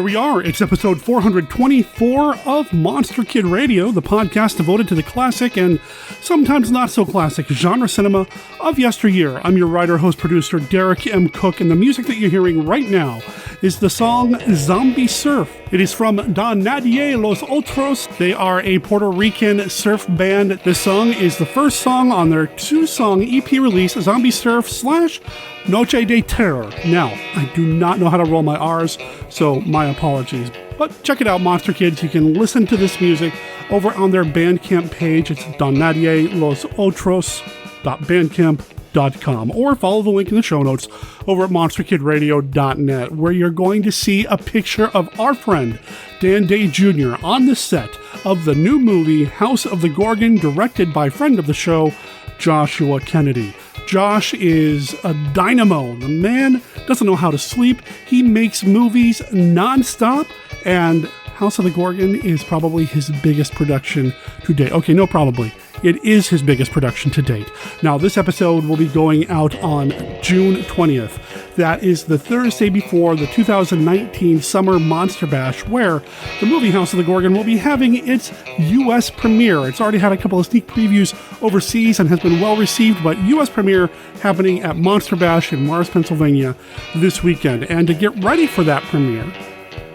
here we are. It's episode 424 of Monster Kid Radio, the podcast devoted to the classic and sometimes not so classic genre cinema of yesteryear. I'm your writer, host, producer, Derek M. Cook, and the music that you're hearing right now is the song Zombie Surf. It is from Da Nadie Los Otros. They are a Puerto Rican surf band. This song is the first song on their two-song EP release, Zombie Surf / Noche de Terror. Now, I do not know how to roll my R's, so my apologies. But check it out, Monster Kids. You can listen to this music over on their Bandcamp page. It's donadielosotros.bandcamp.com, or follow the link in the show notes over at monsterkidradio.net, where you're going to see a picture of our friend Dan Day Jr. on the set of the new movie House of the Gorgon, directed by friend of the show, Joshua Kennedy. Josh is a dynamo. The man doesn't know how to sleep. He makes movies nonstop, and House of the Gorgon is probably his biggest production to date. Okay, no, probably. It is his biggest production to date. Now, this episode will be going out on June 20th. That is the Thursday before the 2019 Summer Monster Bash, where the movie House of the Gorgon will be having its U.S. premiere. It's already had a couple of sneak previews overseas and has been well received, but U.S. premiere happening at Monster Bash in Morris, Pennsylvania this weekend. And to get ready for that premiere,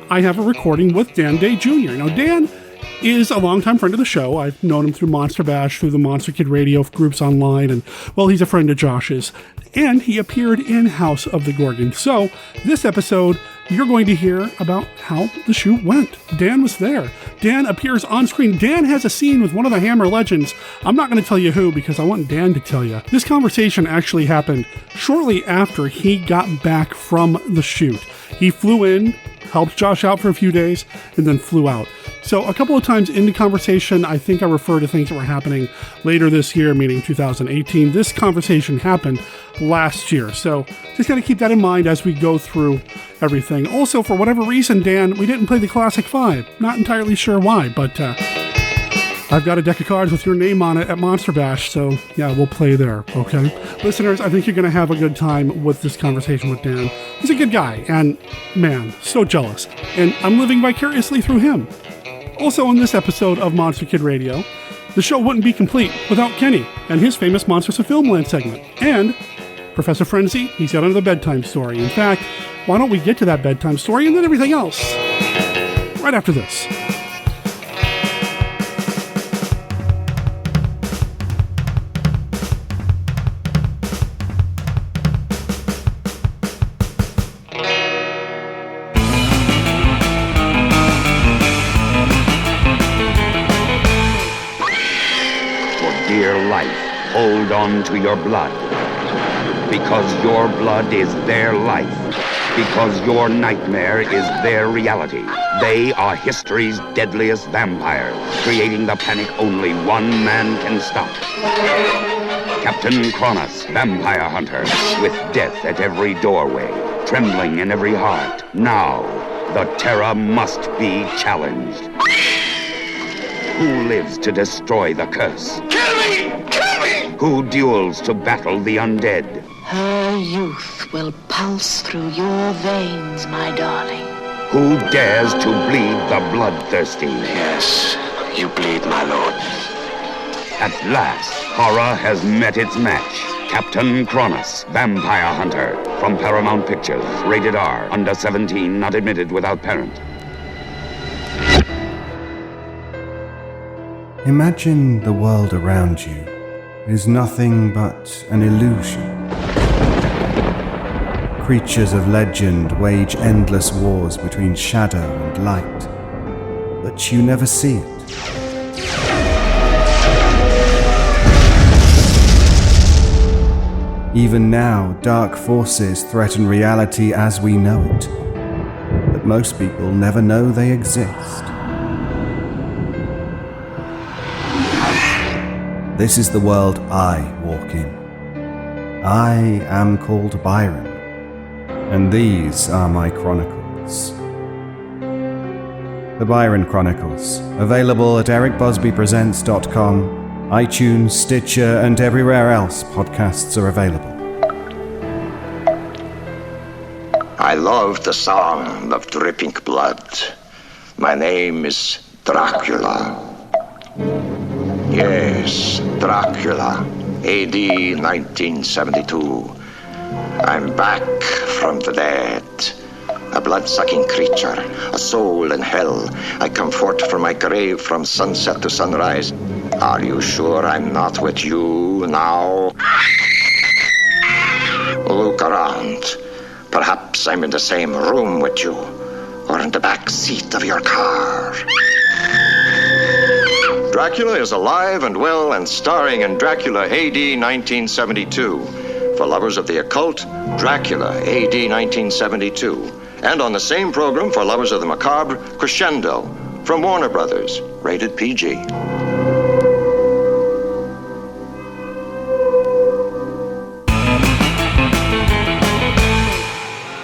I have a recording with Dan Day Jr. Now, Dan is a longtime friend of the show. I've known him through Monster Bash, through the Monster Kid Radio groups online, and, well, he's a friend of Josh's. And he appeared in House of the Gorgon. So, this episode, you're going to hear about how the shoot went. Dan was there. Dan appears on screen. Dan has a scene with one of the Hammer legends. I'm not going to tell you who, because I want Dan to tell you. This conversation actually happened shortly after he got back from the shoot. He flew in, helped Josh out for a few days, and then flew out. So a couple of times in the conversation, I think I refer to things that were happening later this year, meaning 2018. This conversation happened last year. So just got to keep that in mind as we go through everything. Also, for whatever reason, Dan, we didn't play the Classic 5. Not entirely sure why, but I've got a deck of cards with your name on it at Monster Bash, so yeah, we'll play there, okay? Listeners, I think you're going to have a good time with this conversation with Dan. He's a good guy, and man, so jealous. And I'm living vicariously through him. Also on this episode of Monster Kid Radio, the show wouldn't be complete without Kenny and his Famous Monsters of Filmland segment. And Professor Frenzy, he's got another bedtime story. In fact, why don't we get to that bedtime story and then everything else right after this. Hold on to your blood, because your blood is their life, because your nightmare is their reality. They are history's deadliest vampires, creating the panic only one man can stop. Captain Kronos, vampire hunter, with death at every doorway, trembling in every heart. Now, the terror must be challenged. Who lives to destroy the curse? Kill me! Kill me! Who duels to battle the undead? Her youth will pulse through your veins, my darling. Who dares to bleed the bloodthirsty? Yes, you bleed, my lord. At last, horror has met its match. Captain Kronos, vampire hunter, from Paramount Pictures, rated R, under 17, not admitted without parent. Imagine the world around you is nothing but an illusion. Creatures of legend wage endless wars between shadow and light, but you never see it. Even now, dark forces threaten reality as we know it, but most people never know they exist. This is the world I walk in. I am called Byron, and these are my chronicles. The Byron Chronicles, available at ericbosbypresents.com, iTunes, Stitcher, and everywhere else podcasts are available. I love the sound of dripping blood. My name is Dracula. Yes, Dracula, AD 1972. I'm back from the dead. A blood-sucking creature, a soul in hell. I come forth from my grave from sunset to sunrise. Are you sure I'm not with you now? Look around. Perhaps I'm in the same room with you, or in the back seat of your car. Dracula is alive and well and starring in Dracula AD 1972. For lovers of the occult, Dracula AD 1972. And on the same program for lovers of the macabre, Crescendo from Warner Brothers, rated PG.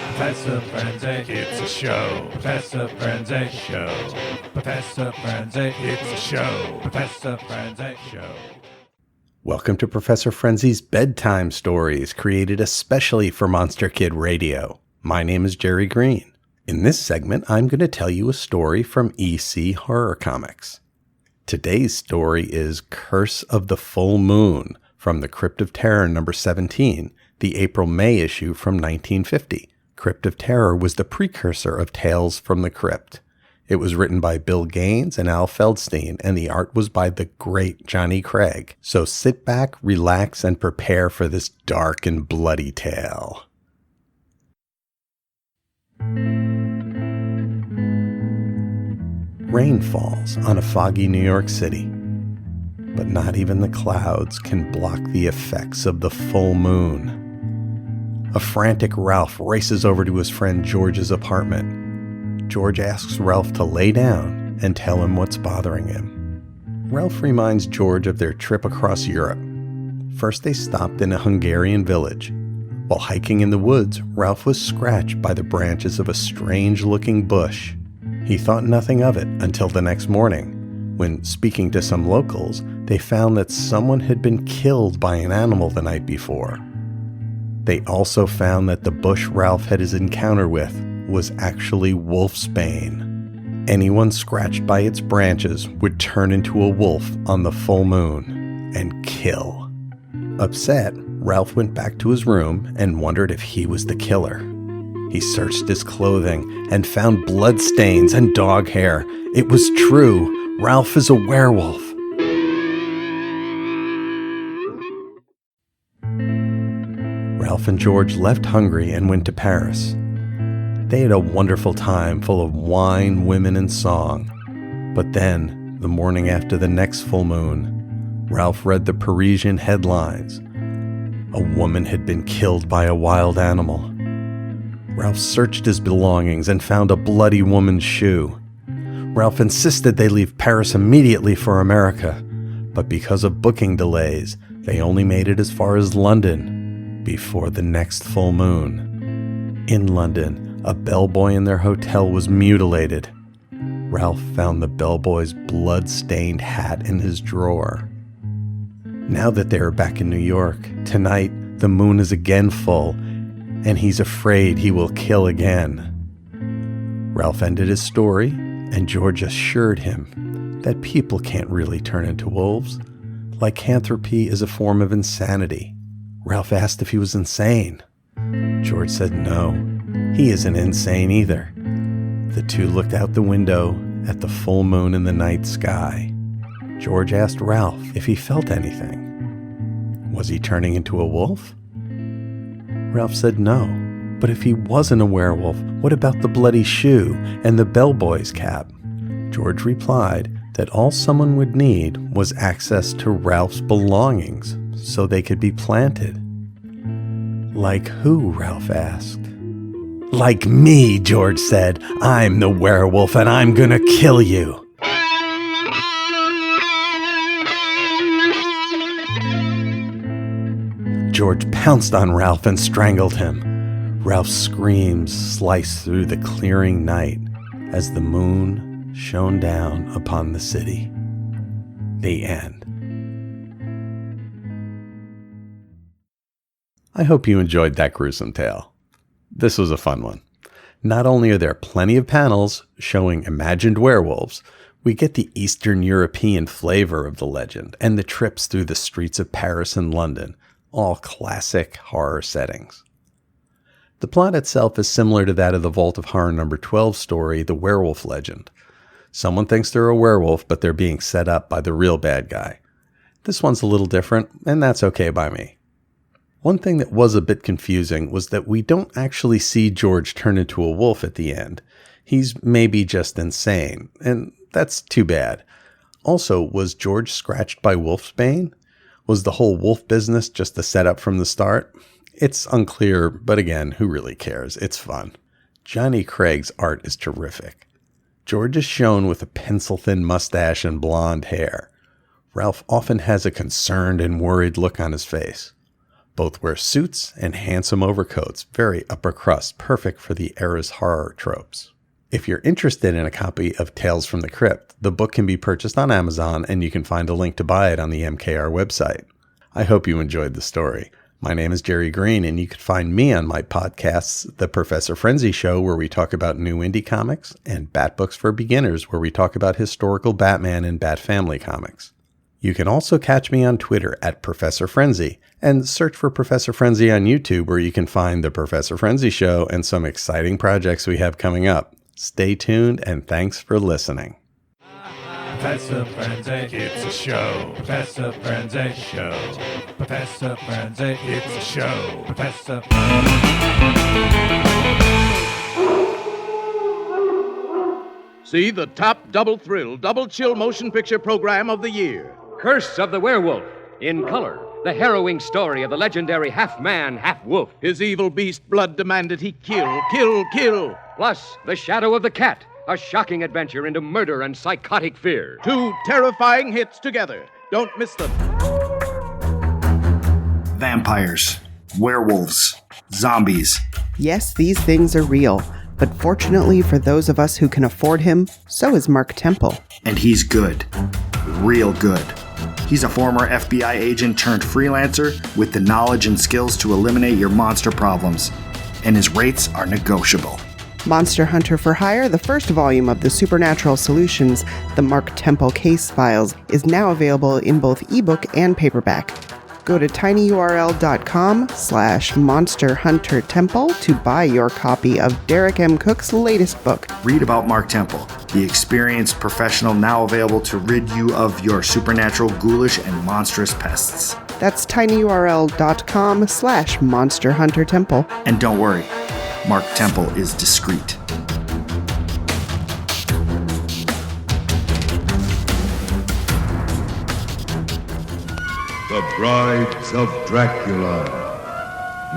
Professor Frenzy, it's a show. Professor Frenzy, show. Professor Frenzy, it's a show. Professor Frenzy, show. Welcome to Professor Frenzy's Bedtime Stories, created especially for Monster Kid Radio. My name is Jerry Green. In this segment, I'm going to tell you a story from EC Horror Comics. Today's story is Curse of the Full Moon from the Crypt of Terror number 17, the April-May issue from 1950. Crypt of Terror was the precursor of Tales from the Crypt. It was written by Bill Gaines and Al Feldstein, and the art was by the great Johnny Craig. So sit back, relax, and prepare for this dark and bloody tale. Rain falls on a foggy New York City, but not even the clouds can block the effects of the full moon. A frantic Ralph races over to his friend George's apartment. George asks Ralph to lay down and tell him what's bothering him. Ralph reminds George of their trip across Europe. First, they stopped in a Hungarian village. While hiking in the woods, Ralph was scratched by the branches of a strange-looking bush. He thought nothing of it until the next morning, when, speaking to some locals, they found that someone had been killed by an animal the night before. They also found that the bush Ralph had his encounter with was actually wolfsbane. Anyone scratched by its branches would turn into a wolf on the full moon and kill. Upset, Ralph went back to his room and wondered if he was the killer. He searched his clothing and found bloodstains and dog hair. It was true. Ralph is a werewolf. Ralph and George left Hungary and went to Paris. They had a wonderful time full of wine, women, and song. But then, the morning after the next full moon, Ralph read the Parisian headlines. A woman had been killed by a wild animal. Ralph searched his belongings and found a bloody woman's shoe. Ralph insisted they leave Paris immediately for America, but because of booking delays, they only made it as far as London before the next full moon. In London, a bellboy in their hotel was mutilated. Ralph found the bellboy's blood-stained hat in his drawer. Now that they are back in New York, tonight the moon is again full, and he's afraid he will kill again. Ralph ended his story, and George assured him that people can't really turn into wolves. Lycanthropy is a form of insanity. Ralph asked if he was insane. George said no, he isn't insane either. The two looked out the window at the full moon in the night sky. George asked Ralph if he felt anything. Was he turning into a wolf? Ralph said no, but if he wasn't a werewolf, what about the bloody shoe and the bellboy's cap? George replied that all someone would need was access to Ralph's belongings so they could be planted. Like who? Ralph asked. Like me, George said. I'm the werewolf and I'm gonna kill you. George pounced on Ralph and strangled him. Ralph's screams sliced through the clearing night as the moon shone down upon the city. The end. I hope you enjoyed that gruesome tale. This was a fun one. Not only are there plenty of panels showing imagined werewolves, we get the Eastern European flavor of the legend and the trips through the streets of Paris and London, all classic horror settings. The plot itself is similar to that of the Vault of Horror number 12 story, The Werewolf Legend. Someone thinks they're a werewolf, but they're being set up by the real bad guy. This one's a little different, and that's okay by me. One thing that was a bit confusing was that we don't actually see George turn into a wolf at the end. He's maybe just insane, and that's too bad. Also, was George scratched by wolfsbane? Was the whole wolf business just a setup from the start? It's unclear, but again, who really cares? It's fun. Johnny Craig's art is terrific. George is shown with a pencil-thin mustache and blonde hair. Ralph often has a concerned and worried look on his face. Both wear suits and handsome overcoats, very upper crust, perfect for the era's horror tropes. If you're interested in a copy of Tales from the Crypt, the book can be purchased on Amazon, and you can find a link to buy it on the MKR website. I hope you enjoyed the story. My name is Jerry Green, and you can find me on my podcasts, The Professor Frenzy Show, where we talk about new indie comics, and Bat Books for Beginners, where we talk about historical Batman and Bat Family comics. You can also catch me on Twitter at Professor Frenzy, and search for Professor Frenzy on YouTube, where you can find The Professor Frenzy Show and some exciting projects we have coming up. Stay tuned, and thanks for listening. Professor Frenzy, it's a show. Professor Frenzy, show. Professor Frenzy, it's a show. Professor. See the top double thrill, double chill motion picture program of the year. Curse of the Werewolf, in color. The harrowing story of the legendary half-man, half-wolf. His evil beast blood demanded he kill, kill, kill. Plus, The Shadow of the Cat, a shocking adventure into murder and psychotic fear. Two terrifying hits together. Don't miss them. Vampires, werewolves, zombies. Yes, these things are real. But fortunately for those of us who can afford him, so is Mark Temple. And he's good. Real good. He's a former FBI agent turned freelancer with the knowledge and skills to eliminate your monster problems. And his rates are negotiable. Monster Hunter for Hire, the first volume of the Supernatural Solutions, the Mark Temple Case Files, is now available in both ebook and paperback. Go to tinyurl.com/monsterhuntertemple to buy your copy of Derek M. Cook's latest book. Read about Mark Temple, the experienced professional now available to rid you of your supernatural, ghoulish, and monstrous pests. That's tinyurl.com/monsterhuntertemple. And don't worry, Mark Temple is discreet. The Brides of Dracula.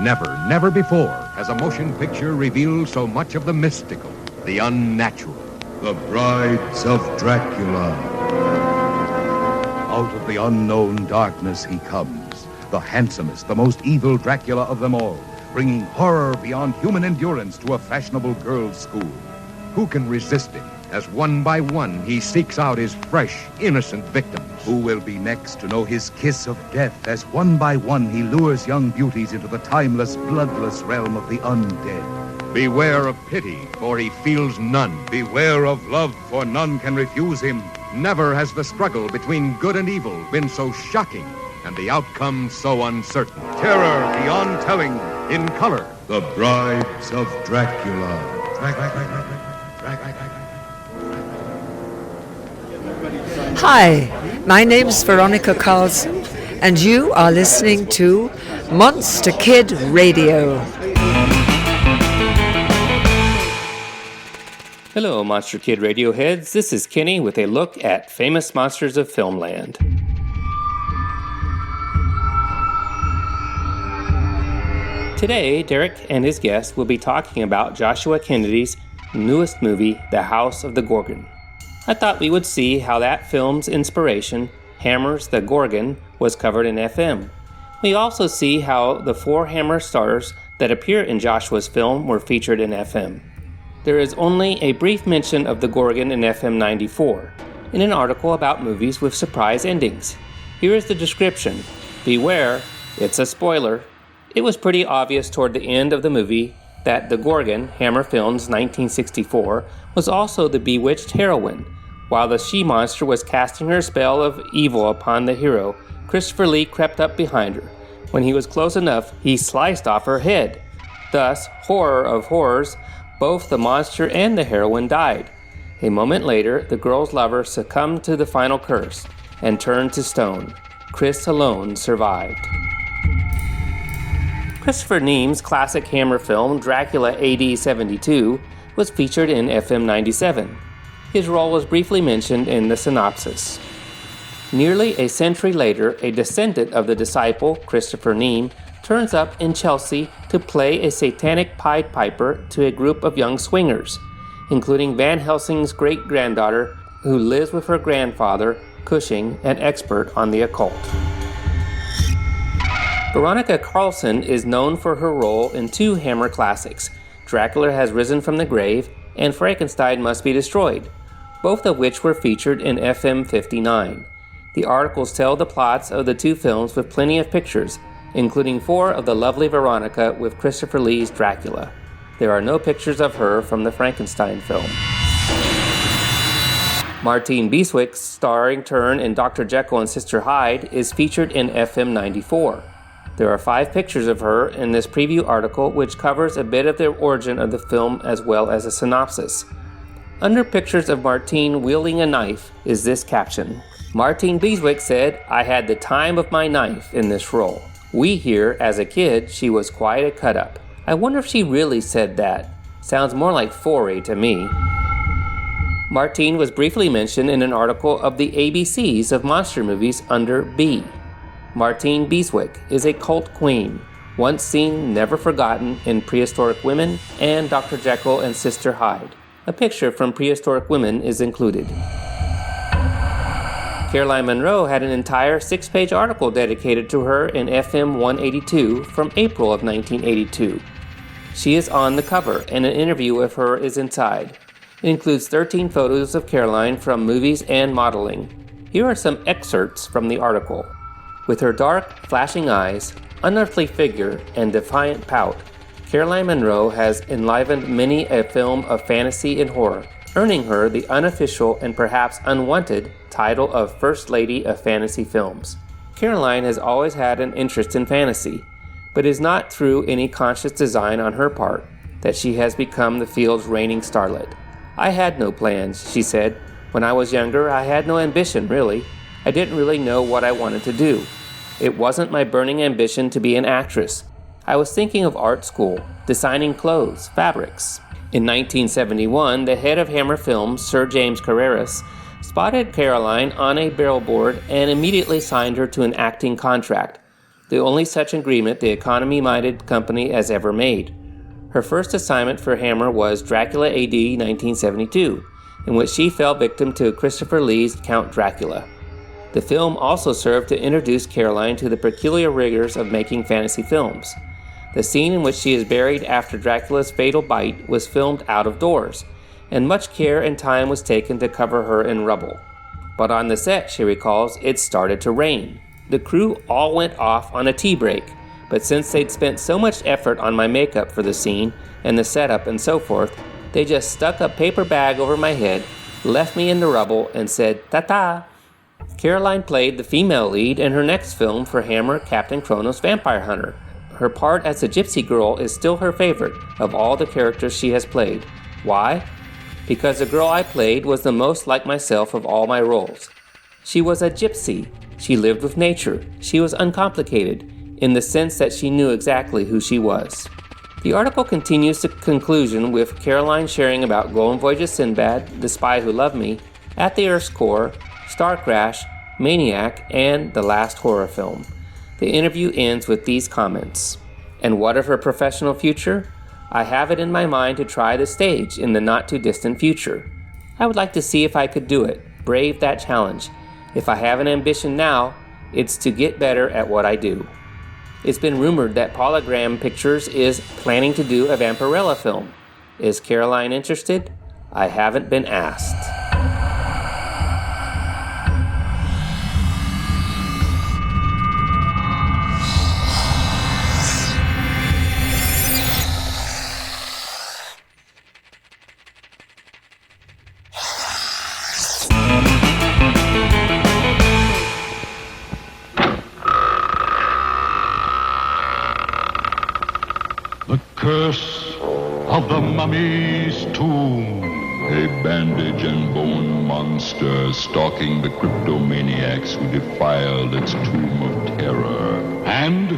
Never before has a motion picture revealed so much of the mystical, the unnatural. The Brides of Dracula. Out of the unknown darkness he comes, the handsomest, the most evil Dracula of them all, bringing horror beyond human endurance to a fashionable girls' school. Who can resist him as one by one he seeks out his fresh, innocent victims? Who will be next to know his kiss of death as one by one he lures young beauties into the timeless, bloodless realm of the undead? Beware of pity, for he feels none. Beware of love, for none can refuse him. Never has the struggle between good and evil been so shocking and the outcome so uncertain. Terror beyond telling, in color. The Brides of Dracula. Hi, my name's Veronica Carlson, and you are listening to Monster Kid Radio. Hello, Monster Kid Radio heads. This is Kenny with a look at Famous Monsters of Filmland. Today, Derek and his guest will be talking about Joshua Kennedy's newest movie, The House of the Gorgon. I thought we would see how that film's inspiration, Hammer's The Gorgon, was covered in FM. We also see how the 4 Hammer stars that appear in Joshua's film were featured in FM. There is only a brief mention of the Gorgon in FM 94, in an article about movies with surprise endings. Here is the description. Beware, it's a spoiler. It was pretty obvious toward the end of the movie that the Gorgon, Hammer Films' 1964, was also the bewitched heroine. While the she-monster was casting her spell of evil upon the hero, Christopher Lee crept up behind her. When he was close enough, he sliced off her head. Thus, horror of horrors, both the monster and the heroine died. A moment later, the girl's lover succumbed to the final curse and turned to stone. Chris alone survived. Christopher Neam's classic Hammer film, Dracula AD 72, was featured in FM 97. His role was briefly mentioned in the synopsis. Nearly a century later, a descendant of the disciple, Christopher Neam, turns up in Chelsea to play a satanic Pied Piper to a group of young swingers, including Van Helsing's great-granddaughter, who lives with her grandfather, Cushing, an expert on the occult. Veronica Carlson is known for her role in two Hammer classics, Dracula Has Risen from the Grave and Frankenstein Must Be Destroyed, both of which were featured in FM 59. The articles tell the plots of the two films with plenty of pictures, including 4 of the lovely Veronica with Christopher Lee's Dracula. There are no pictures of her from the Frankenstein film. Martine Beeswick's starring turn in Dr. Jekyll and Sister Hyde is featured in FM 94. There are 5 pictures of her in this preview article, which covers a bit of the origin of the film as well as a synopsis. Under pictures of Martine wielding a knife is this caption. Martine Beeswick said, "I had the time of my knife in this role. We hear, as a kid, she was quite a cut-up. I wonder if she really said that. Sounds more like Forey to me." Martine was briefly mentioned in an article of the ABCs of monster movies under B. Martine Beeswick is a cult queen, once seen, never forgotten in Prehistoric Women and Dr. Jekyll and Sister Hyde. A picture from Prehistoric Women is included. Caroline Munro had an entire 6-page article dedicated to her in FM 182 from April of 1982. She is on the cover, and an interview of her is inside. It includes 13 photos of Caroline from movies and modeling. Here are some excerpts from the article. With her dark, flashing eyes, unearthly figure, and defiant pout, Caroline Munro has enlivened many a film of fantasy and horror, earning her the unofficial and perhaps unwanted title of First Lady of Fantasy Films. Caroline has always had an interest in fantasy, but it is not through any conscious design on her part that she has become the field's reigning starlet. "I had no plans," she said. "When I was younger, I had no ambition, really. I didn't really know what I wanted to do. It wasn't my burning ambition to be an actress. I was thinking of art school, designing clothes, fabrics." In 1971, the head of Hammer Films, Sir James Carreras, spotted Caroline on a billboard and immediately signed her to an acting contract, the only such agreement the economy-minded company has ever made. Her first assignment for Hammer was Dracula AD 1972, in which she fell victim to Christopher Lee's Count Dracula. The film also served to introduce Caroline to the peculiar rigors of making fantasy films. The scene in which she is buried after Dracula's fatal bite was filmed out of doors, and much care and time was taken to cover her in rubble. But on the set, she recalls, it started to rain. The crew all went off on a tea break, but since they'd spent so much effort on my makeup for the scene and the setup and so forth, they just stuck a paper bag over my head, left me in the rubble, and said, "Ta-ta." Caroline played the female lead in her next film for Hammer, Captain Kronos Vampire Hunter. Her part as a gypsy girl is still her favorite of all the characters she has played. Why? Because the girl I played was the most like myself of all my roles. She was a gypsy. She lived with nature. She was uncomplicated, in the sense that she knew exactly who she was. The article continues to conclusion with Caroline sharing about Golden Voyage of Sinbad, The Spy Who Loved Me, At the Earth's Core, Star Crash, Maniac, and The Last Horror Film. The interview ends with these comments. And what of her professional future? I have it in my mind to try the stage in the not-too-distant future. I would like to see if I could do it, brave that challenge. If I have an ambition now, it's to get better at what I do. It's been rumored that Paula Graham Pictures is planning to do a Vampirella film. Is Caroline interested? I haven't been asked. curse of the mummy's tomb. A bandage and bone monster stalking the cryptomaniacs who defiled its tomb of terror. And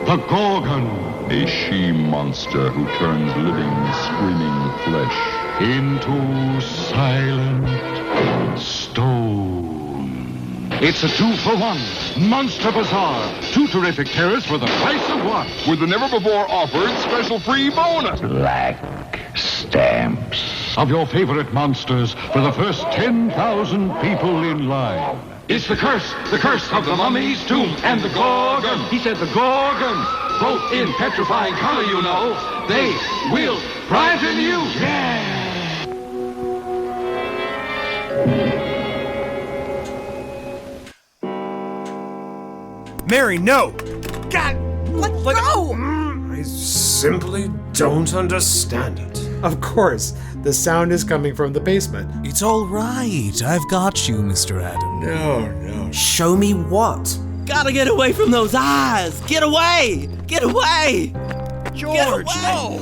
the Gorgon, a she-monster who turns living, screaming flesh into silent stone. It's a 2-for-1 Monster Bazaar. 2 terrific terrors for the price of 1. With the never-before-offered special free bonus. Black stamps of your favorite monsters for the first 10,000 people in line. It's the curse of the mummy's tomb and the Gorgon. He said the Gorgon, both in petrifying color, you know. They will frighten you. Yeah. Mary, no! God, let go! I simply don't understand it. Of course, the sound is coming from the basement. It's all right. I've got you, Mr. Adam. No. Show me what? Gotta get away from those eyes! Get away! Get away! George, no!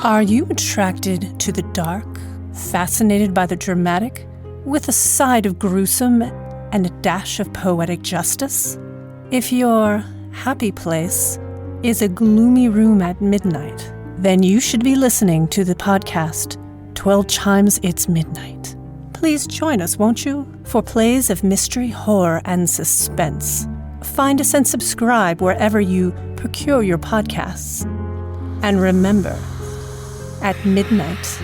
Are you attracted to the dark, fascinated by the dramatic, with a side of gruesome and a dash of poetic justice? If your happy place is a gloomy room at midnight, then you should be listening to the podcast 12 Chimes It's Midnight. Please join us, won't you, for plays of mystery, horror, and suspense. Find us and subscribe wherever you procure your podcasts. And remember, at midnight,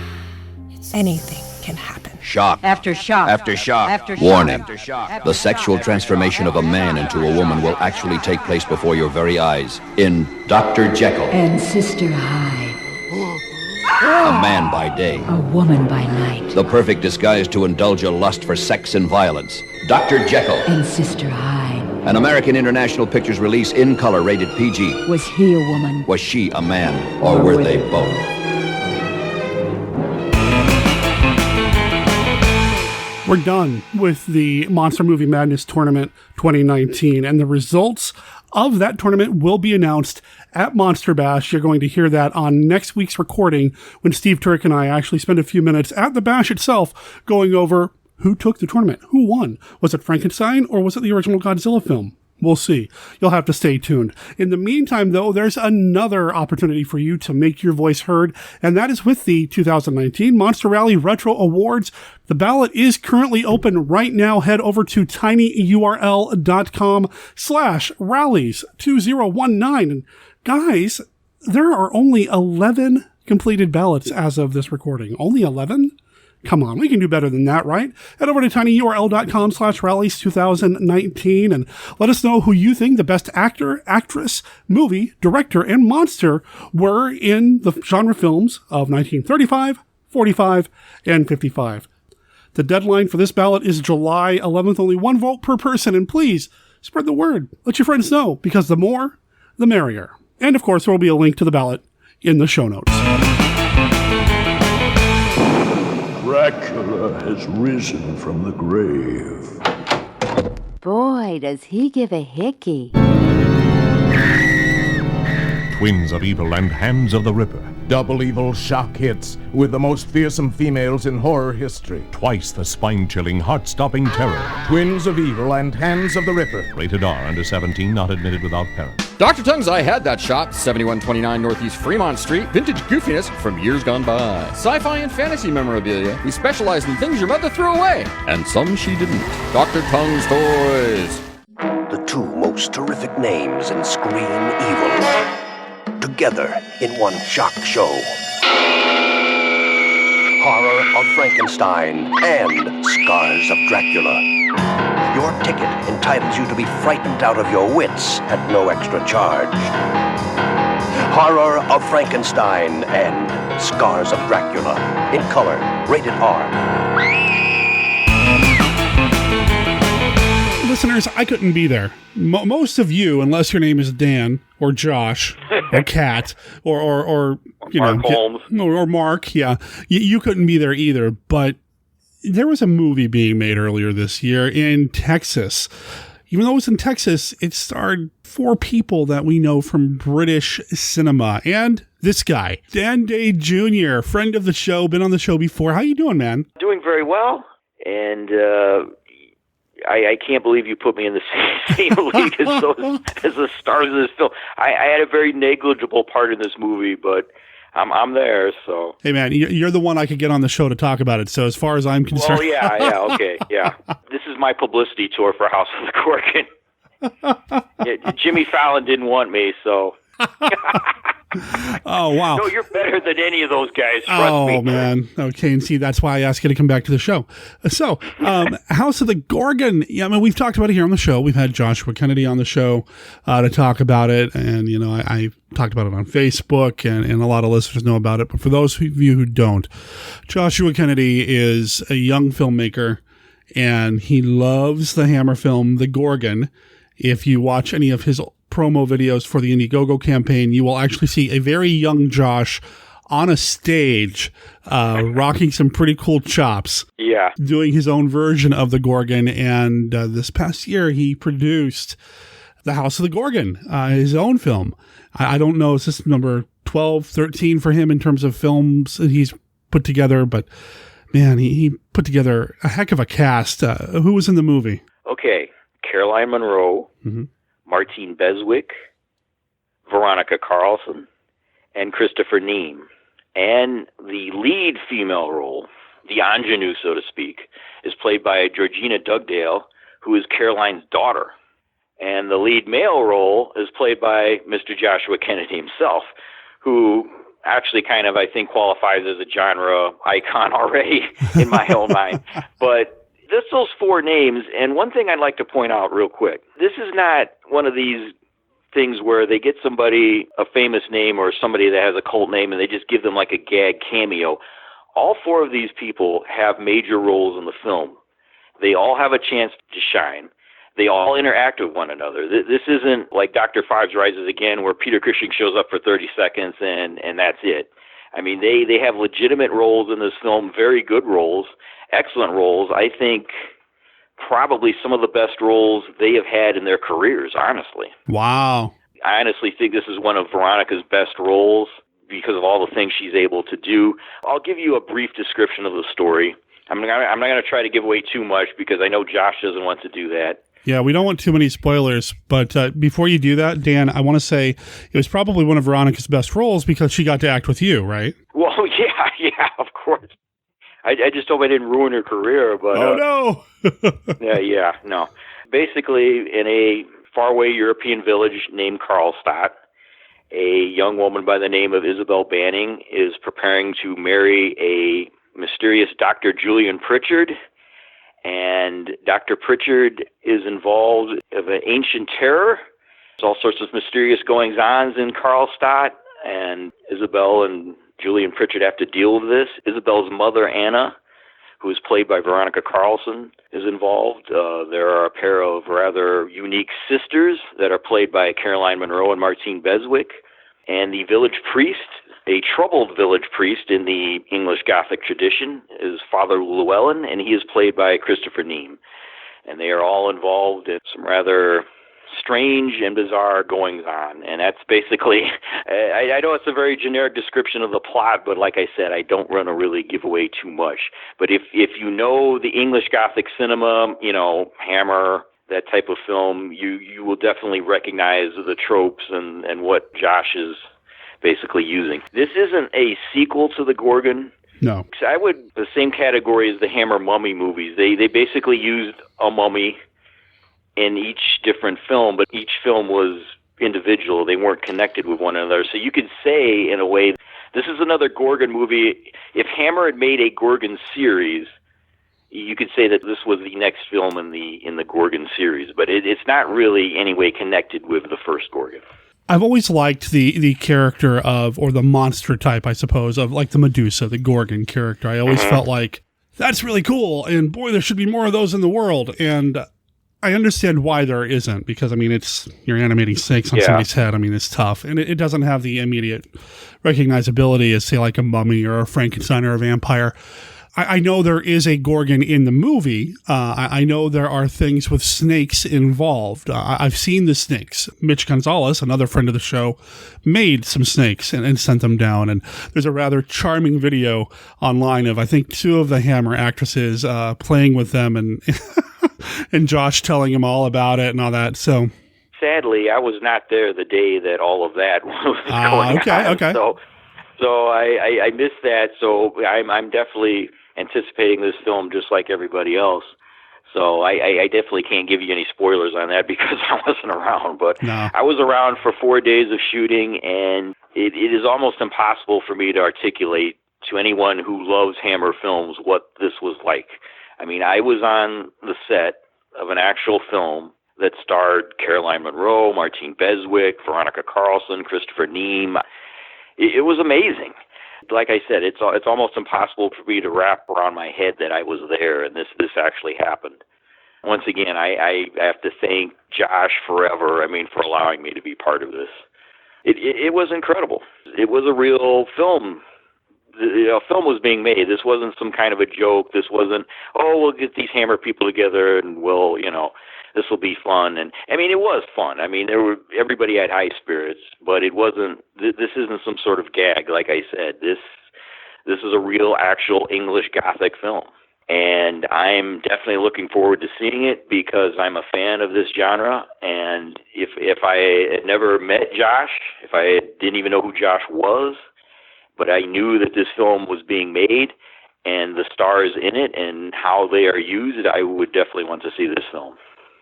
anything can happen. Shock. After shock. After shock. After shock. Warning. After shock. The sexual transformation of a man into a woman will actually take place before your very eyes in Dr. Jekyll. And Sister Hyde. A man by day. A woman by night. The perfect disguise to indulge a lust for sex and violence. Dr. Jekyll. And Sister Hyde. An American International Pictures release in color rated PG. Was he a woman? Was she a man? Or were they both? We're done with the Monster Movie Madness Tournament 2019, and the results of that tournament will be announced at Monster Bash. You're going to hear that on next week's recording when Steve Turek and I actually spend a few minutes at the Bash itself going over who took the tournament, who won. Was it Frankenstein or was it the original Godzilla film? We'll see. You'll have to stay tuned. In the meantime, though, there's another opportunity for you to make your voice heard, and that is with the 2019 Monster Rally Retro Awards. The ballot is currently open right now. Head over to tinyurl.com/rallies2019. And guys, there are only 11 completed ballots as of this recording. Only 11? Come on, we can do better than that, right? Head over to tinyurl.com/rallies2019 and let us know who you think the best actor, actress, movie, director, and monster were in the genre films of 1935, 45, and 55. The deadline for this ballot is July 11th, only 1 vote per person, and please spread the word. Let your friends know, because the more, the merrier. And of course, there will be a link to the ballot in the show notes. Dracula has risen from the grave. Boy, does he give a hickey. Twins of Evil and Hands of the Ripper. Double evil shock hits with the most fearsome females in horror history. Twice the spine-chilling, heart-stopping terror. Twins of Evil and Hands of the Ripper. Rated R, under 17, not admitted without parent. Dr. Tongue's I Had That Shot, 7129 Northeast Fremont Street. Vintage goofiness from years gone by. Sci-fi and fantasy memorabilia. We specialize in things your mother threw away. And some she didn't. Dr. Tongue's Toys. The 2 most terrific names in screen evil. Together in one shock show. Horror of Frankenstein and Scars of Dracula. Your ticket entitles you to be frightened out of your wits at no extra charge. Horror of Frankenstein and Scars of Dracula. In color, rated R. Listeners, I couldn't be there. Most of you, unless your name is Dan or Josh or Kat or you Mark know Holmes. or Mark, yeah, you couldn't be there either. But there was a movie being made earlier this year in Texas even though it was in Texas, it starred 4 people that we know from British cinema. And this guy, Dan Day Jr., friend of the show, been on the show before. How you doing, man? Doing very well. And I can't believe you put me in the same league as the stars of this film. I had a very negligible part in this movie, but I'm there, so. Hey, man, you're the one I could get on the show to talk about it. So as far as I'm concerned. Oh, yeah, okay, yeah. This is my publicity tour for House of the Gorgon. Yeah, Jimmy Fallon didn't want me, so. Oh, wow. No, you're better than any of those guys, trust me. Oh, man. Okay, and see, that's why I asked you to come back to the show. So, House of the Gorgon, yeah, I mean, we've talked about it here on the show. We've had Joshua Kennedy on the show to talk about it, and, you know, I talked about it on Facebook, and a lot of listeners know about it. But for those of you who don't, Joshua Kennedy is a young filmmaker, and he loves the Hammer film, The Gorgon. If you watch any of his promo videos for the Indiegogo campaign, you will actually see a very young Josh on a stage rocking some pretty cool chops. Yeah. Doing his own version of the Gorgon. And this past year, he produced The House of the Gorgon, his own film. I don't know, is this number 12, 13 for him in terms of films that he's put together? But, man, he put together a heck of a cast. Who was in the movie? Okay. Caroline Munro. Mm-hmm. Martine Beswick, Veronica Carlson, and Christopher Neame. And the lead female role, the ingenue, so to speak, is played by Georgina Dugdale, who is Caroline's daughter. And the lead male role is played by Mr. Joshua Kennedy himself, who actually kind of, I think, qualifies as a genre icon already in my own mind. But just those 4 names, and one thing I'd like to point out real quick. This is not one of these things where they get somebody, a famous name or somebody that has a cult name, and they just give them like a gag cameo. All 4 of these people have major roles in the film. They all have a chance to shine. They all interact with one another. This isn't like Dr. Fives Rises Again, where Peter Cushing shows up for 30 seconds and that's it. I mean, they have legitimate roles in this film, very good roles, excellent roles. I think probably some of the best roles they have had in their careers, honestly. Wow. I honestly think this is one of Veronica's best roles because of all the things she's able to do. I'll give you a brief description of the story. I'm not going to try to give away too much because I know Josh doesn't want to do that. Yeah, we don't want too many spoilers, but before you do that, Dan, I want to say it was probably one of Veronica's best roles because she got to act with you, right? Well, yeah, of course. I just hope I didn't ruin her career, but... Oh, no! no. Basically, in a faraway European village named Karlstadt, a young woman by the name of Isabel Banning is preparing to marry a mysterious Dr. Julian Pritchard, and Dr. Pritchard is involved in an ancient terror. There's all sorts of mysterious goings-ons in Karlstadt, and Isabel and Julian Pritchard have to deal with this. Isabel's mother, Anna, who is played by Veronica Carlson, is involved. There are a pair of rather unique sisters that are played by Caroline Munro and Martine Beswick. And the village priest, a troubled village priest in the English Gothic tradition, is Father Llewellyn, and he is played by Christopher Neame. And they are all involved in some rather strange and bizarre goings-on. And that's basically, I know it's a very generic description of the plot, but like I said, I don't want to really give away too much. But if you know the English Gothic cinema, you know, Hammer, that type of film, you will definitely recognize the tropes and what Josh is basically using. This isn't a sequel to The Gorgon. No. I would, the same category as the Hammer mummy movies. They basically used a mummy in each different film, but each film was individual. They weren't connected with one another. So you could say, in a way, this is another Gorgon movie. If Hammer had made a Gorgon series, you could say that this was the next film in the Gorgon series, but it's not really any way connected with the first Gorgon. I've always liked the character of, or the monster type, I suppose, of like the Medusa, the Gorgon character. I always felt like, that's really cool, and boy, there should be more of those in the world. And I understand why there isn't, because, I mean, you're animating snakes on somebody's head. I mean, it's tough. And it doesn't have the immediate recognizability as, say, like a mummy or a Frankenstein or a vampire. I know there is a Gorgon in the movie. I know there are things with snakes involved. I've seen the snakes. Mitch Gonzalez, another friend of the show, made some snakes and sent them down. And there's a rather charming video online of, I think, 2 of the Hammer actresses playing with them and and Josh telling him all about it and all that. So sadly, I was not there the day that all of that was going on. Okay. So I missed that. So I'm definitely anticipating this film just like everybody else. So I definitely can't give you any spoilers on that because I wasn't around. But no. I was around for 4 days of shooting, and it is almost impossible for me to articulate to anyone who loves Hammer films what this was like. I mean, I was on the set of an actual film that starred Caroline Munro, Martine Beswick, Veronica Carlson, Christopher Neame. It was amazing. Like I said, it's almost impossible for me to wrap around my head that I was there and this actually happened. Once again, I have to thank Josh forever, for allowing me to be part of this. It was incredible. It was a real film. A film was being made. This wasn't some kind of a joke. This wasn't, we'll get these Hammer people together and we'll, this will be fun. And it was fun. Everybody had high spirits, but it wasn't. This isn't some sort of gag. Like I said, this is a real, actual English Gothic film, and I'm definitely looking forward to seeing it because I'm a fan of this genre. And if I had never met Josh, if I didn't even know who Josh was, but I knew that this film was being made and the stars in it and how they are used, I would definitely want to see this film.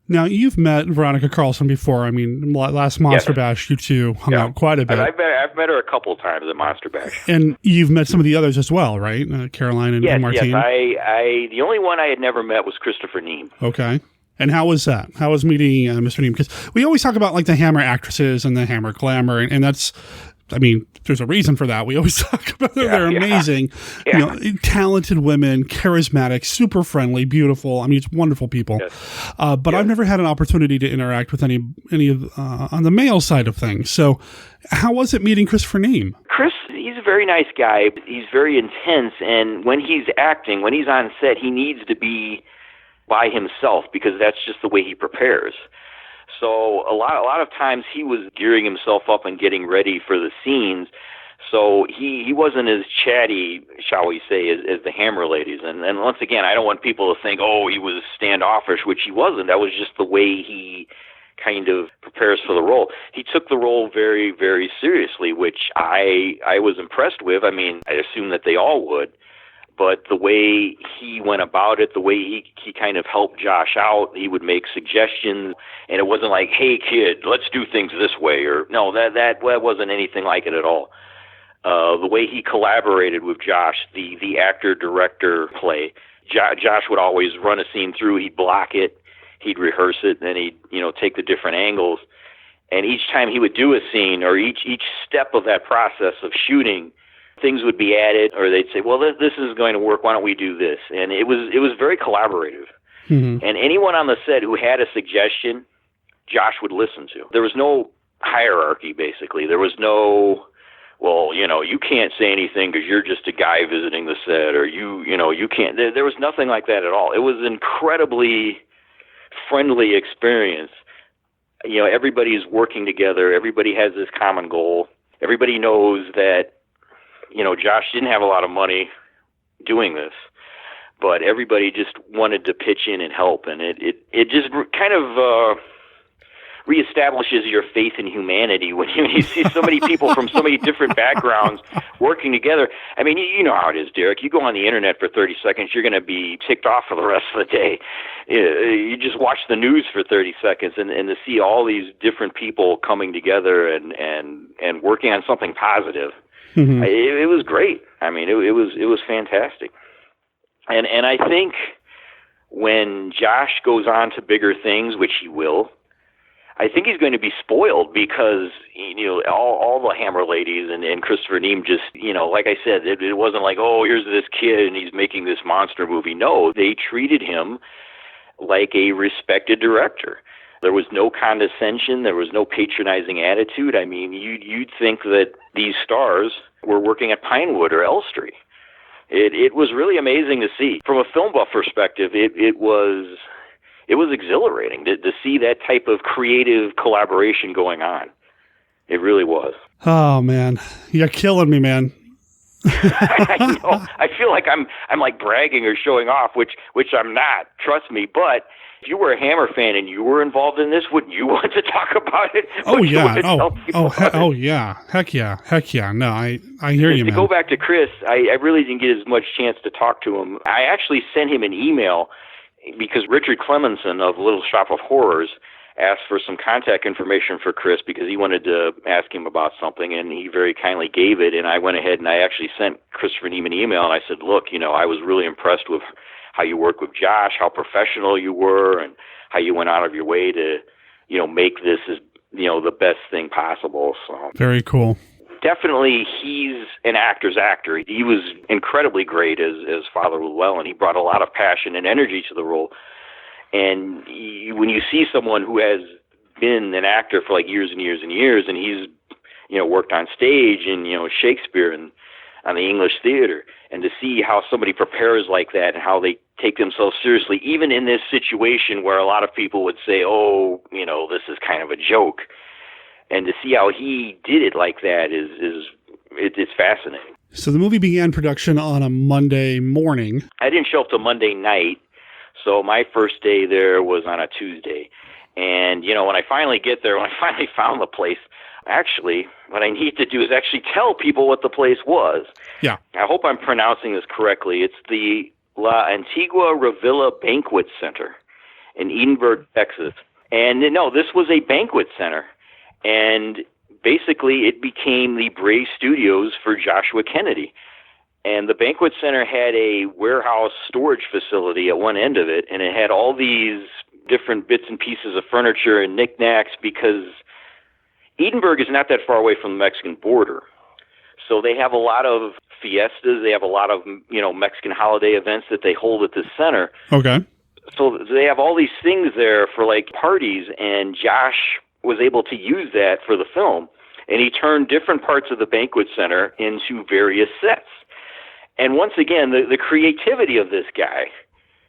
Now, you've met Veronica Carlson before. Last Monster Bash, you two hung out quite a bit. I've met her a couple times at Monster Bash. And you've met some of the others as well, right? Caroline and Martine? Yes. The only one I had never met was Christopher Neame. Okay. And how was that? How was meeting Mr. Neame? Because we always talk about the Hammer actresses and the Hammer glamour, and that's... there's a reason for that. We always talk about them. They're amazing. Yeah. Talented women, charismatic, super friendly, beautiful. It's wonderful people. Yes. But I've never had an opportunity to interact with any of on the male side of things. So how was it meeting Christopher Neame? Chris, he's a very nice guy. He's very intense. And when he's acting, when he's on set, he needs to be by himself because that's just the way he prepares. So a lot of times he was gearing himself up and getting ready for the scenes. So he wasn't as chatty, shall we say, as the Hammer ladies. And once again, I don't want people to think, he was standoffish, which he wasn't. That was just the way he kind of prepares for the role. He took the role very, very seriously, which I was impressed with. I assume that they all would. But the way he went about it, the way he kind of helped Josh out, he would make suggestions, and it wasn't like, hey, kid, let's do things this way, or no, that wasn't anything like it at all. The way he collaborated with Josh, the actor-director play, Josh would always run a scene through, he'd block it, he'd rehearse it, and then he'd take the different angles. And each time he would do a scene, or each step of that process of shooting, things would be added, or they'd say, well, this is going to work, why don't we do this? And it was very collaborative. Mm-hmm. And anyone on the set who had a suggestion, Josh would listen to. There was no hierarchy, basically. There was no, you can't say anything because you're just a guy visiting the set, or you can't. There was nothing like that at all. It was an incredibly friendly experience. Everybody's working together. Everybody has this common goal. Everybody knows that Josh didn't have a lot of money doing this, but everybody just wanted to pitch in and help, and it just kind of reestablishes your faith in humanity when you see so many people from so many different backgrounds working together. You know how it is, Derek. You go on the internet for 30 seconds, you're going to be ticked off for the rest of the day. You just watch the news for 30 seconds, and to see all these different people coming together and working on something positive. Mm-hmm. It was great. It was fantastic. And I think when Josh goes on to bigger things, which he will, I think he's going to be spoiled because, all the Hammer ladies and Christopher Neame just, like I said, it wasn't like, here's this kid and he's making this monster movie. No, they treated him like a respected director. There was no condescension. There was no patronizing attitude. You'd think that these stars were working at Pinewood or Elstree. It was really amazing to see. From a film buff perspective, it was exhilarating to see that type of creative collaboration going on. It really was. Oh man, you're killing me, man. I know. I feel like I'm like bragging or showing off, which I'm not. Trust me. But if you were a Hammer fan and you were involved in this, wouldn't you want to talk about it? Oh yeah. Yeah. Heck yeah. No, I hear you, man. To go back to Chris, I really didn't get as much chance to talk to him. I actually sent him an email because Richard Clemenson of Little Shop of Horrors asked for some contact information for Chris because he wanted to ask him about something, and he very kindly gave it. And I went ahead and I actually sent Christopher Neiman an email, and I said, look, I was really impressed with how you worked with Josh, how professional you were, and how you went out of your way to, make this as, the best thing possible. So very cool. Definitely, he's an actor's actor. He was incredibly great as Father Llewellyn. He brought a lot of passion and energy to the role. And when you see someone who has been an actor for like years and years and years, and he's, worked on stage and, Shakespeare and on the English theater, and to see how somebody prepares like that and how they take themselves seriously, even in this situation where a lot of people would say, oh, this is kind of a joke. And to see how he did it like that it's fascinating. So the movie began production on a Monday morning. I didn't show up till Monday night. So my first day there was on a Tuesday. And, when I finally get there, when I finally found the place, actually, what I need to do is actually tell people what the place was. Yeah. I hope I'm pronouncing this correctly. It's the La Antigua Revilla Banquet Center in Edinburgh, Texas. And, this was a banquet center. And basically it became the Bray Studios for Joshua Kennedy. And the banquet center had a warehouse storage facility at one end of it, and it had all these different bits and pieces of furniture and knickknacks because Edinburgh is not that far away from the Mexican border. So they have a lot of fiestas, they have a lot of, Mexican holiday events that they hold at this center. Okay. So they have all these things there for like parties, and Josh was able to use that for the film. And he turned different parts of the banquet center into various sets. And once again, the creativity of this guy,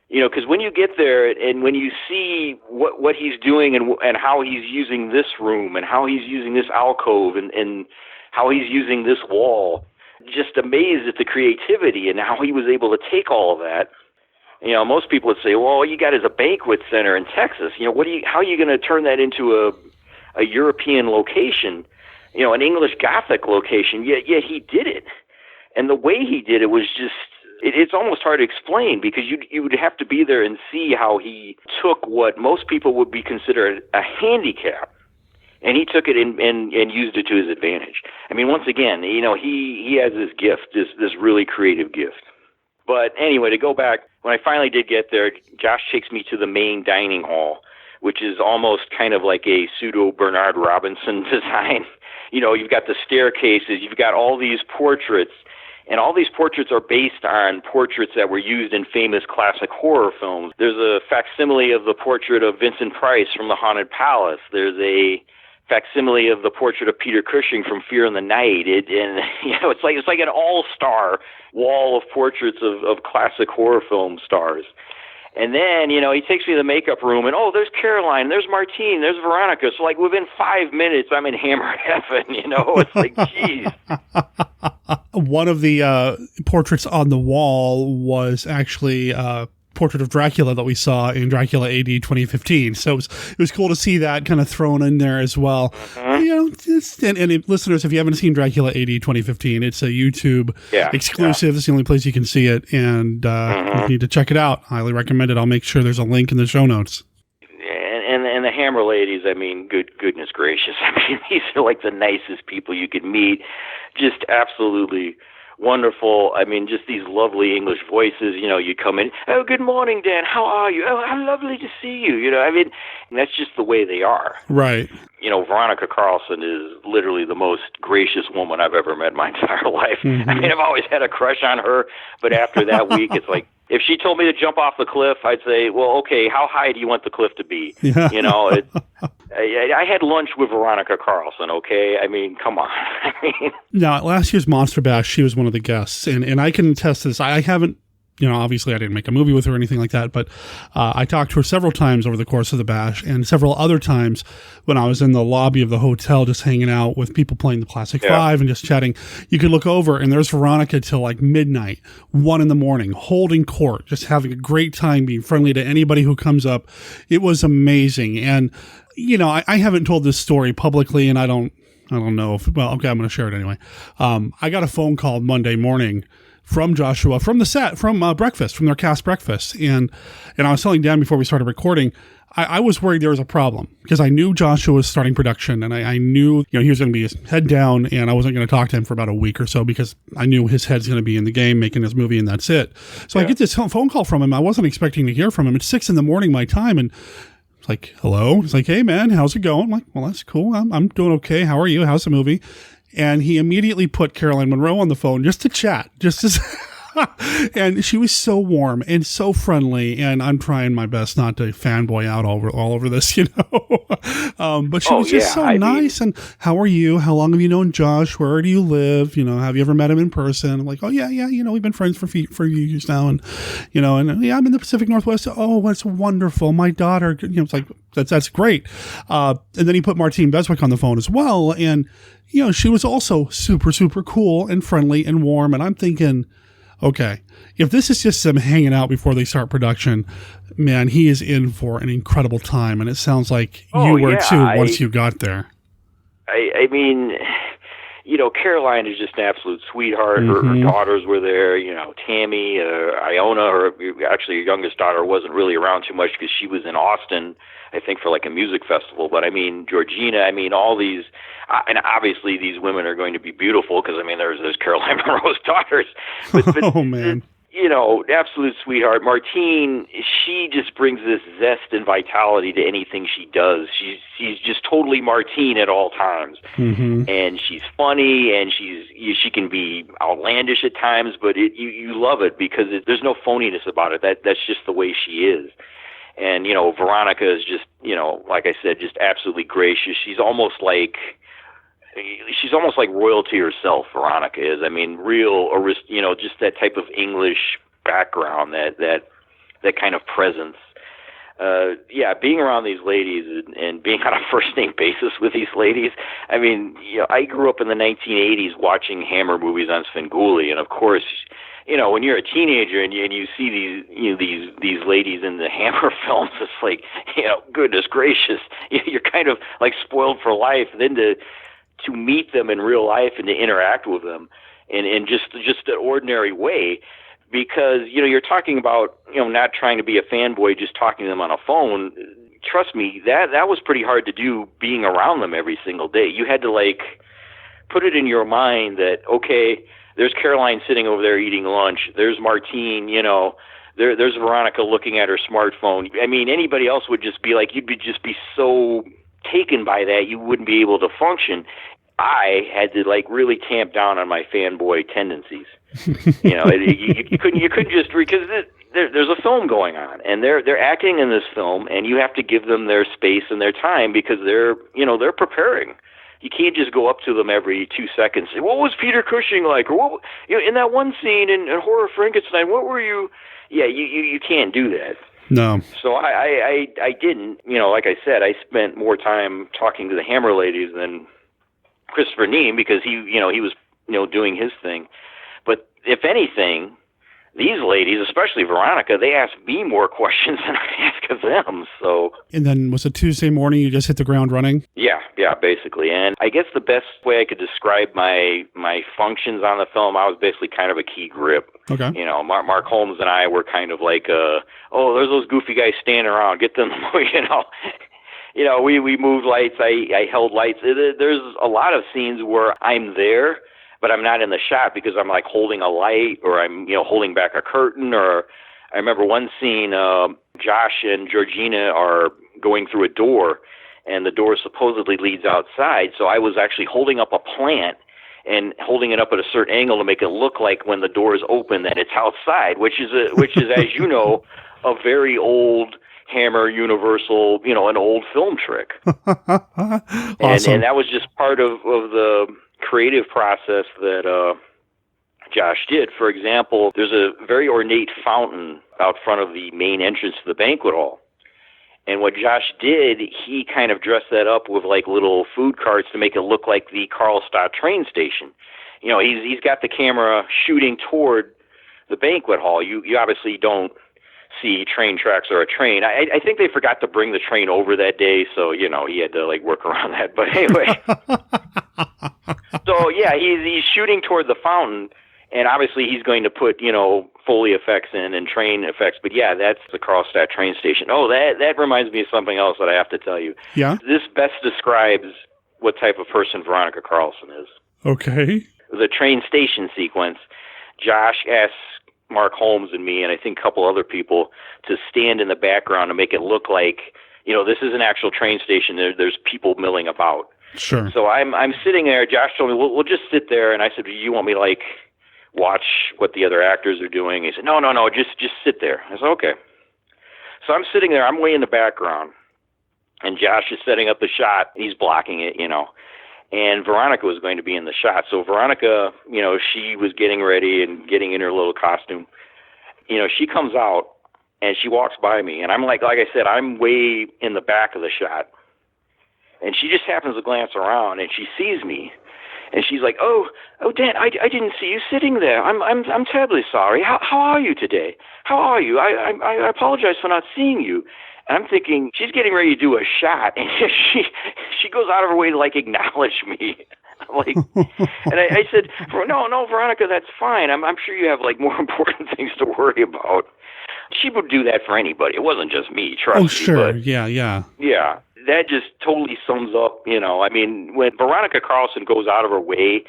because when you get there and when you see what he's doing and how he's using this room and how he's using this alcove and how he's using this wall, just amazed at the creativity and how he was able to take all of that. Most people would say, well, all you got is a banquet center in Texas. How are you going to turn that into a European location, an English Gothic location? Yeah, he did it. And the way he did it was just, it's almost hard to explain because you would have to be there and see how he took what most people would be considered a handicap, and he took it and used it to his advantage. I mean, once again, he has this gift, this really creative gift. But anyway, to go back, when I finally did get there, Josh takes me to the main dining hall, which is almost kind of like a pseudo Bernard Robinson design. You've got the staircases, you've got all these portraits. And all these portraits are based on portraits that were used in famous classic horror films. There's a facsimile of the portrait of Vincent Price from The Haunted Palace. There's a facsimile of the portrait of Peter Cushing from Fear in the Night. It's like an all-star wall of portraits of classic horror film stars. And then, he takes me to the makeup room, and, there's Caroline, there's Martine, there's Veronica. So, like, within 5 minutes, I'm in Hammer heaven, It's like, geez. One of the portraits on the wall was actually a portrait of Dracula that we saw in Dracula AD 2015. So it was cool to see that kind of thrown in there as well. Mm-hmm. And listeners, if you haven't seen Dracula AD 2015, it's a YouTube exclusive. Yeah. It's the only place you can see it, and you need to check it out. Highly recommend it. I'll make sure there's a link in the show notes. And the Hammer ladies, I mean, goodness gracious. I mean, these are like the nicest people you could meet. Just absolutely wonderful. I mean, just these lovely English voices. You come in, oh, good morning, Dan. How are you? Oh, how lovely to see you. I mean, that's just the way they are. Right. Veronica Carlson is literally the most gracious woman I've ever met in my entire life. Mm-hmm. I mean, I've always had a crush on her, but after that week, it's like, If she told me to jump off the cliff, I'd say, well, okay, how high do you want the cliff to be? Yeah. You know, I had lunch with Veronica Carlson, okay? I mean, come on. Now, at last year's Monster Bash, she was one of the guests, and I can attest to this. I haven't, you know, obviously I didn't make a movie with her or anything like that, but I talked to her several times over the course of the bash, and several other times when I was in the lobby of the hotel just hanging out with people playing the Classic Five and just chatting. You could look over, and there's Veronica till like midnight, 1 a.m, holding court, just having a great time, being friendly to anybody who comes up. It was amazing. And, you know, I haven't told this story publicly, and I don't know if, well, okay, I'm going to share it anyway. I got a phone call Monday morning from Joshua, from the set, from breakfast, from their cast breakfast. And I was telling Dan before we started recording, I was worried there was a problem because I knew Joshua was starting production, and I knew, you know, he was going to be his head down, and I wasn't going to talk to him for about a week or so because I knew his head's going to be in the game making his movie, and that's it. So I get this phone call from him. I wasn't expecting to hear from him. It's 6 a.m. my time, and it's like, hello? It's like, hey man, how's it going? I'm like, well, that's cool. I'm doing okay. How are you? How's the movie? And he immediately put Caroline Monroe on the phone just to chat, and she was so warm and so friendly. And I'm trying my best not to fanboy out all over this, you know. But she was just so nice. And how are you? How long have you known Josh? Where do you live? You know, have you ever met him in person? I'm like, oh yeah. You know, we've been friends for years now, and you know, and yeah, I'm in the Pacific Northwest. Oh, that's wonderful. My daughter. You know, it's like that's great. And then he put Martine Beswick on the phone as well, and you know, she was also super, super cool and friendly and warm. And I'm thinking, okay, if this is just them hanging out before they start production, man, he is in for an incredible time. And it sounds like you were too once you got there. I mean, you know, Caroline is just an absolute sweetheart. Her daughters were there, you know, Tammy, Iona, actually her youngest daughter wasn't really around too much because she was in Austin, I think, for like a music festival. But I mean, Georgina, I mean, all these, and obviously these women are going to be beautiful because, I mean, there's Caroline Monroe's daughters. But, oh, man. You know, absolute sweetheart. Martine, she just brings this zest and vitality to anything she does. She's just totally Martine at all times. And she's funny, and she can be outlandish at times, but you love it because there's no phoniness about it. That's just the way she is. And, you know, Veronica is just, you know, like I said, just absolutely gracious. She's almost like royalty herself, Veronica is. I mean, real, you know, just that type of English background, that kind of presence. Being around these ladies and being on a first name basis with these ladies. I mean, you know, I grew up in the 1980s watching Hammer movies on Svengoolie, and of course, you know, when you're a teenager and you see these ladies in the Hammer films, it's like, you know, goodness gracious, you're kind of like spoiled for life. Then to meet them in real life and to interact with them in just an ordinary way, because, you know, you're talking about, you know, not trying to be a fanboy, just talking to them on a phone. Trust me, that was pretty hard to do being around them every single day. You had to like put it in your mind that, okay, there's Caroline sitting over there eating lunch. There's Martine, you know, there's Veronica looking at her smartphone. I mean, anybody else would just be like, you'd just be so taken by that you wouldn't be able to function. I had to like really tamp down on my fanboy tendencies. You know, you couldn't just, because there's a film going on, and they're acting in this film, and you have to give them their space and their time because they're preparing. You can't just go up to them every 2 seconds and say, what was Peter Cushing like? Or what, you know, in that one scene in Horror Frankenstein, what were you? Yeah, you can't do that. No. So I didn't. You know, like I said, I spent more time talking to the Hammer ladies than Christopher Neame because he was, you know, doing his thing. But if anything, these ladies, especially Veronica, they asked me more questions than I asked of them. So. And then was it Tuesday morning you just hit the ground running? Yeah, basically. And I guess the best way I could describe my functions on the film, I was basically kind of a key grip. Okay. You know, Mark Holmes and I were kind of like, there's those goofy guys standing around, get them, you know. You know, we moved lights, I held lights. There's a lot of scenes where I'm there, but I'm not in the shot because I'm like holding a light, or I'm, you know, holding back a curtain. Or I remember one scene, Josh and Georgina are going through a door, and the door supposedly leads outside. So I was actually holding up a plant, and holding it up at a certain angle to make it look like when the doors open that it's outside, which is as you know, a very old Hammer, Universal, an old film trick. Awesome. And that was just part of the creative process that Josh did. For example, there's a very ornate fountain out front of the main entrance to the banquet hall. And what Josh did, he kind of dressed that up with like little food carts to make it look like the Karlstadt train station. He's got the camera shooting toward the banquet hall. You obviously don't see train tracks or a train. I think they forgot to bring the train over that day, so he had to like work around that. But anyway, so yeah, he's shooting toward the fountain, and obviously he's going to put Foley effects in and train effects. But yeah, that's the Karlstadt train station. Oh, that reminds me of something else that I have to tell you. Yeah, this best describes what type of person Veronica Carlson is. Okay. The train station sequence. Josh asks Mark Holmes and me, and I think a couple other people, to stand in the background to make it look like, this is an actual train station. There's people milling about. Sure. So I'm sitting there. Josh told me, we'll just sit there. And I said, do you want me to, like, watch what the other actors are doing? He said, no, just sit there. I said, okay. So I'm sitting there. I'm way in the background. And Josh is setting up the shot. He's blocking it, And Veronica was going to be in the shot. So Veronica, she was getting ready and getting in her little costume. She comes out and she walks by me. And I'm like I said, I'm way in the back of the shot. And she just happens to glance around and she sees me. And she's like, oh, Dan, I didn't see you sitting there. I'm terribly sorry. How are you today? How are you? I apologize for not seeing you. And I'm thinking, she's getting ready to do a shot, and she goes out of her way to, like, acknowledge me. I'm like, and I said, no, Veronica, that's fine. I'm sure you have, like, more important things to worry about. She would do that for anybody. It wasn't just me, trust me. Oh, sure, but, yeah. Yeah, that just totally sums up, when Veronica Carlson goes out of her way,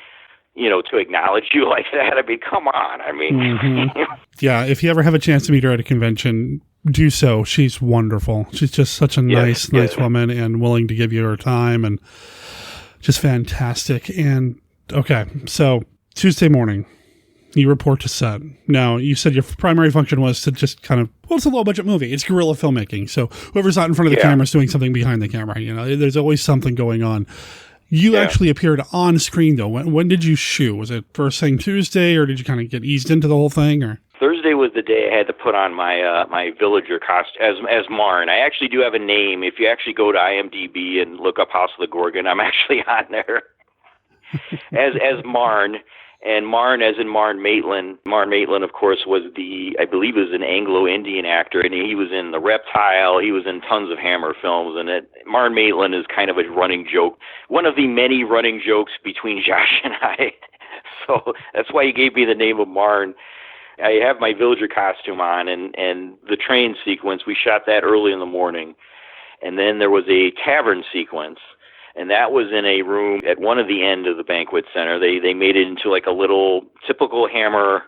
to acknowledge you like that, come on. Mm-hmm. Yeah, if you ever have a chance to meet her at a convention, do so. She's wonderful. She's just such a nice woman and willing to give you her time and just fantastic. And okay, so Tuesday morning, you report to set. Now, you said your primary function was to just kind of, it's a low budget movie. It's guerrilla filmmaking. So whoever's not in front of the camera is doing something behind the camera. There's always something going on. You actually appeared on screen, though. When did you shoot? Was it first thing Tuesday, or did you kind of get eased into the whole thing? Or Thursday was the day I had to put on my my villager costume as Marn. I actually do have a name. If you actually go to IMDb and look up House of the Gorgon, I'm actually on there as Marn. And Marn, as in Marn Maitland. Marn Maitland, of course, was I believe he was an Anglo-Indian actor, and he was in The Reptile. He was in tons of Hammer films, and Marn Maitland is kind of a running joke, one of the many running jokes between Josh and I. So that's why he gave me the name of Marn. I have my villager costume on, and the train sequence, we shot that early in the morning. And then there was a tavern sequence. And that was in a room at one of the end of the banquet center. They made it into like a little typical Hammer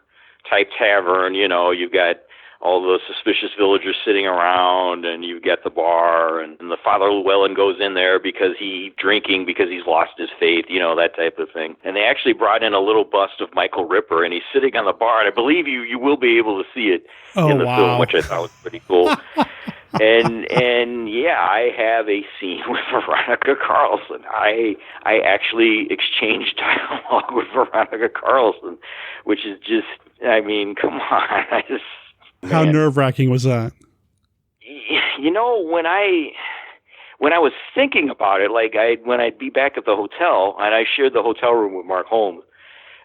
type tavern. You've got all the suspicious villagers sitting around, and you've got the bar, and the Father Llewellyn goes in there because he's drinking because he's lost his faith, that type of thing. And they actually brought in a little bust of Michael Ripper, and he's sitting on the bar, and I believe you will be able to see it in the film, which I thought was pretty cool. And yeah, I have a scene with Veronica Carlson. I actually exchanged dialogue with Veronica Carlson, which is just, come on. How nerve-wracking was that? When I was thinking about it, when I'd be back at the hotel, and I shared the hotel room with Mark Holmes,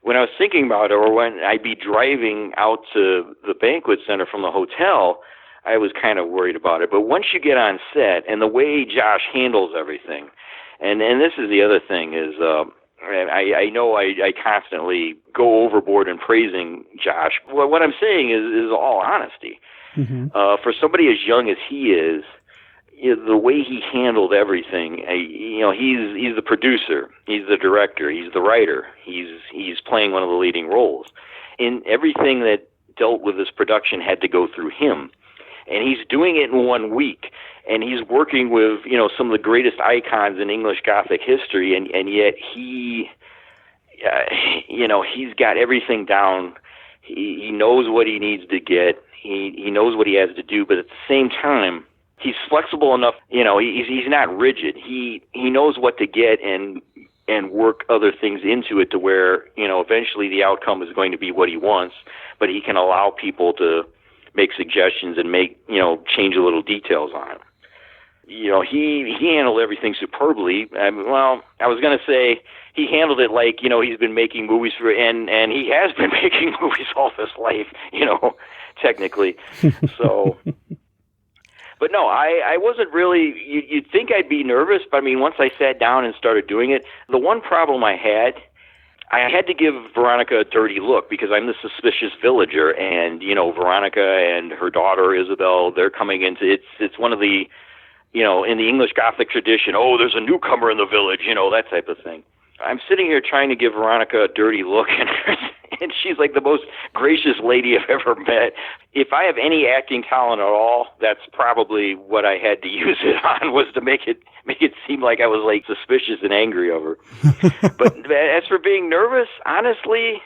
when I was thinking about it, or when I'd be driving out to the banquet center from the hotel, I was kind of worried about it. But once you get on set, and the way Josh handles everything, and this is the other thing, is I know I constantly go overboard in praising Josh. Well, what I'm saying is all honesty. Mm-hmm. For somebody as young as he is, the way he handled everything, he's the producer, he's the director, he's the writer, he's playing one of the leading roles. And everything that dealt with this production had to go through him. And he's doing it in 1 week, and he's working with, some of the greatest icons in English Gothic history, and yet he's got everything down. He knows what he needs to get. He knows what he has to do, but at the same time, he's flexible enough. He's not rigid. He knows what to get and work other things into it to where, eventually the outcome is going to be what he wants, but he can allow people to make suggestions and change a little details on it. He handled everything superbly. I was going to say he handled it like, he's been making movies and he has been making movies all his life, technically. So, but no, I wasn't really, you'd think I'd be nervous, but once I sat down and started doing it, the one problem I had to give Veronica a dirty look because I'm the suspicious villager, and, Veronica and her daughter Isabel, they're coming into, it's one of the, in the English Gothic tradition, there's a newcomer in the village, that type of thing. I'm sitting here trying to give Veronica a dirty look, and she's like the most gracious lady I've ever met. If I have any acting talent at all, that's probably what I had to use it on, was to make it seem like I was like suspicious and angry of her. But as for being nervous, honestly,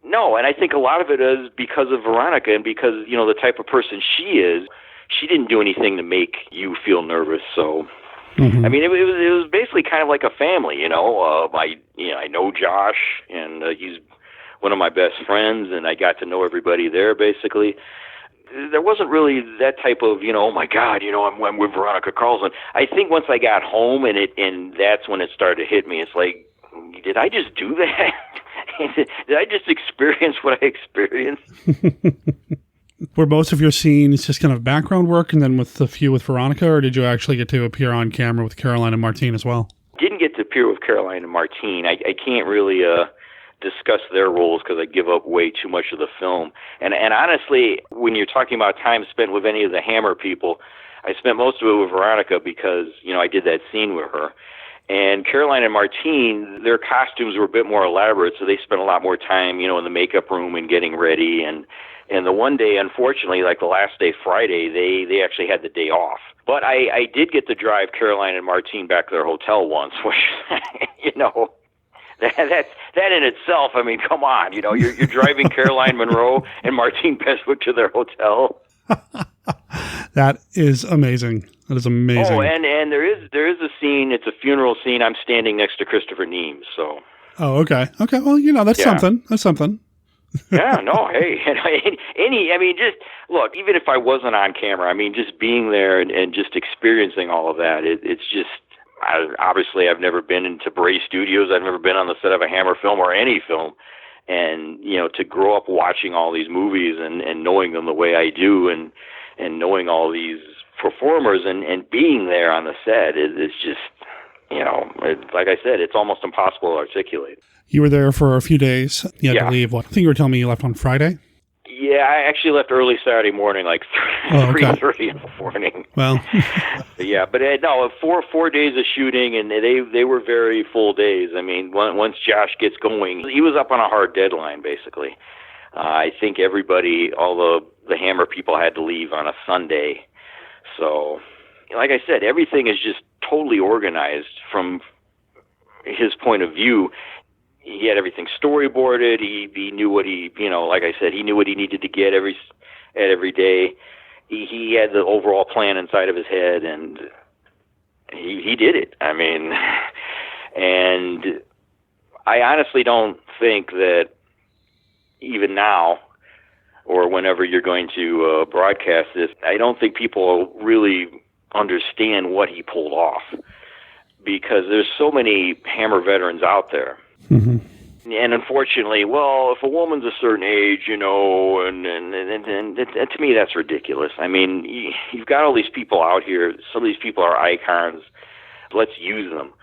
no. And I think a lot of it is because of Veronica and because, the type of person she is. She didn't do anything to make you feel nervous, so... Mm-hmm. It was basically kind of like a family, I know Josh, and he's one of my best friends, and I got to know everybody there, basically. There wasn't really that type of, oh my God, I'm with Veronica Carlson. I think once I got home, and that's when it started to hit me. It's like, did I just do that? Did I just experience what I experienced? Were most of your scenes just kind of background work and then with a few with Veronica, or did you actually get to appear on camera with Caroline and Martine as well? Didn't get to appear with Caroline and Martine. I can't really discuss their roles because I give up way too much of the film. And honestly, when you're talking about time spent with any of the Hammer people, I spent most of it with Veronica because, I did that scene with her. And Caroline and Martine, their costumes were a bit more elaborate, so they spent a lot more time, in the makeup room and getting ready. And the one day, unfortunately, like the last day, Friday, they actually had the day off. But I did get to drive Caroline and Martine back to their hotel once, which, that in itself, come on, you're driving Caroline Monroe and Martine Beswick to their hotel. That is amazing. That is amazing. Oh, and there is a scene, it's a funeral scene, I'm standing next to Christopher Neames, so. Oh, okay. Okay, well, that's something. That's something. Yeah, no, hey, just look, even if I wasn't on camera, just being there and just experiencing all of that, it's just, obviously I've never been into Bray Studios, I've never been on the set of a Hammer film or any film, and, to grow up watching all these movies and knowing them the way I do and knowing all these performers and being there on the set, it's just, like I said, it's almost impossible to articulate. You were there for a few days. You had to leave. I think you were telling me you left on Friday? Yeah, I actually left early Saturday morning, like 3:30 in the morning. Well. Yeah, but no, 4 days of shooting, and they were very full days. Once Josh gets going, he was up on a hard deadline, basically. I think everybody, all the Hammer people had to leave on a Sunday. So, like I said, everything is just totally organized from his point of view. He had everything storyboarded. He knew what like I said, he knew what he needed to get every day. He had the overall plan inside of his head, and he did it. And I honestly don't think that even now, or whenever you're going to broadcast this, I don't think people really understand what he pulled off, because there's so many Hammer veterans out there. Mm-hmm. And unfortunately, well, if a woman's a certain age, and to me that's ridiculous. You've got all these people out here. Some of these people are icons. Let's use them.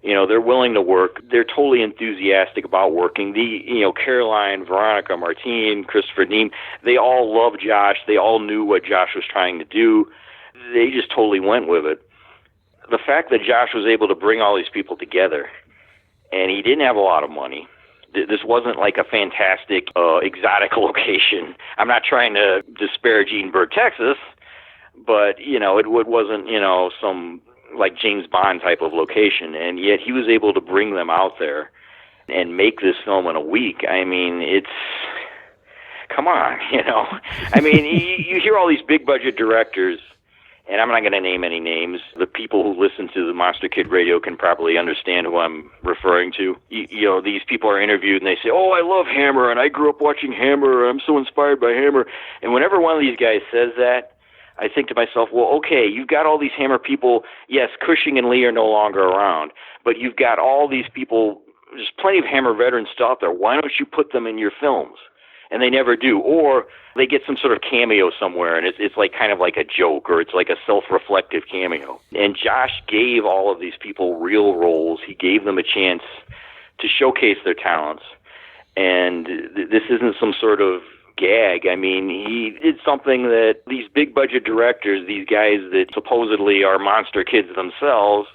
They're willing to work. They're totally enthusiastic about working. Caroline, Veronica, Martine, Christopher Neame, they all love Josh. They all knew what Josh was trying to do. They just totally went with it. The fact that Josh was able to bring all these people together, and he didn't have a lot of money. This wasn't like a fantastic, exotic location. I'm not trying to disparage Edinburgh, Texas, but, it wasn't, some like James Bond type of location. And yet he was able to bring them out there and make this film in a week. I mean, come on, I mean, you hear all these big budget directors, and I'm not going to name any names. The people who listen to the Monster Kid Radio can probably understand who I'm referring to. These people are interviewed and they say, "Oh, I love Hammer, and I grew up watching Hammer. I'm so inspired by Hammer." And whenever one of these guys says that, I think to myself, well, okay, you've got all these Hammer people. Yes, Cushing and Lee are no longer around, but you've got all these people. There's plenty of Hammer veterans still out there. Why don't you put them in your films? And they never do. Or they get some sort of cameo somewhere, and it's like kind of like a joke, or it's like a self-reflective cameo. And Josh gave all of these people real roles. He gave them a chance to showcase their talents. And this isn't some sort of gag. I mean, he did something that these big-budget directors, these guys that supposedly are monster kids themselves,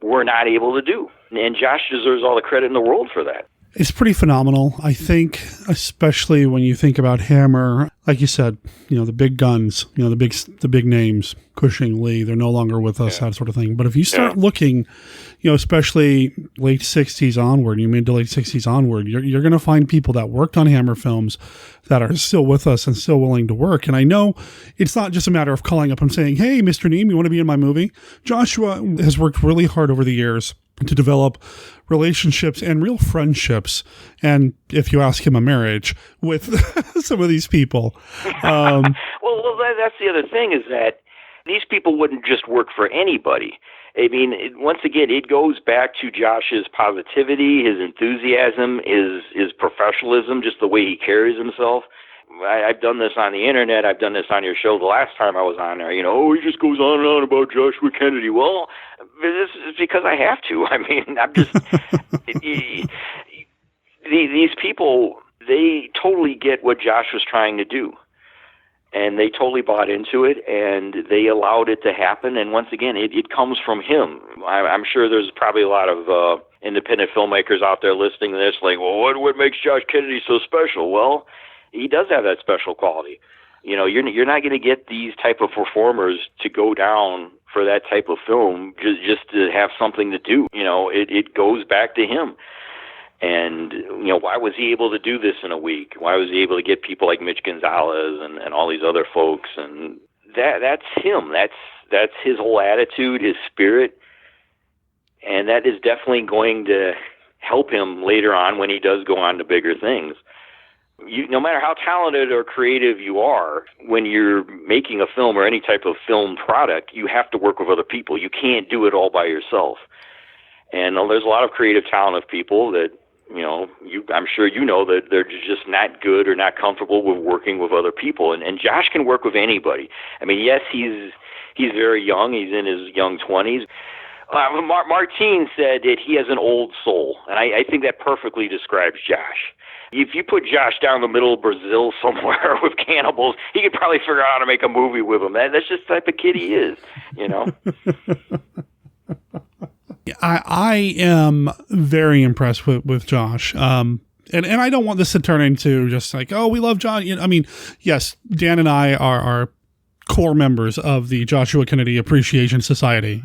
were not able to do. And Josh deserves all the credit in the world for that. It's pretty phenomenal. I think, especially when you think about Hammer, like you said, the big guns, the big names, Cushing, Lee, they're no longer with us, that sort of thing. But if you start looking, especially late 60s onward, mid to late 60s onward, you're going to find people that worked on Hammer films that are still with us and still willing to work. And I know it's not just a matter of calling up and saying, "Hey, Mr. Neem, you want to be in my movie?" Joshua has worked really hard over the years to develop relationships and real friendships, and if you ask him, a marriage with some of these people. Well, that's the other thing, is that these people wouldn't just work for anybody. I mean, once again, it goes back to Josh's positivity, his enthusiasm, his professionalism, just the way he carries himself. I've done this on the internet. I've done this on your show the last time I was on there. He just goes on and on about Joshua Kennedy. Well, this is because I have to. I mean, I'm just... these people, they totally get what Josh was trying to do. And they totally bought into it, and they allowed it to happen. And once again, it comes from him. I'm sure there's probably a lot of independent filmmakers out there listening to this, like, well, what makes Josh Kennedy so special? Well, he does have that special quality. You're not going to get these type of performers to go down for that type of film just to have something to do. It goes back to him. And, why was he able to do this in a week? Why was he able to get people like Mitch Gonzalez and all these other folks? And that's him. That's his whole attitude, his spirit. And that is definitely going to help him later on when he does go on to bigger things. No matter how talented or creative you are, when you're making a film or any type of film product, you have to work with other people. You can't do it all by yourself. And there's a lot of creative, talented people that, I'm sure that they're just not good or not comfortable with working with other people. And Josh can work with anybody. I mean, yes, he's very young. He's in his young 20s. Martine said that he has an old soul, and I think that perfectly describes Josh. If you put Josh down the middle of Brazil somewhere with cannibals, he could probably figure out how to make a movie with them. That's just the type of kid he is, I am very impressed with Josh. And I don't want this to turn into just like, oh, we love John. I mean, yes, Dan and I are core members of the Joshua Kennedy Appreciation Society,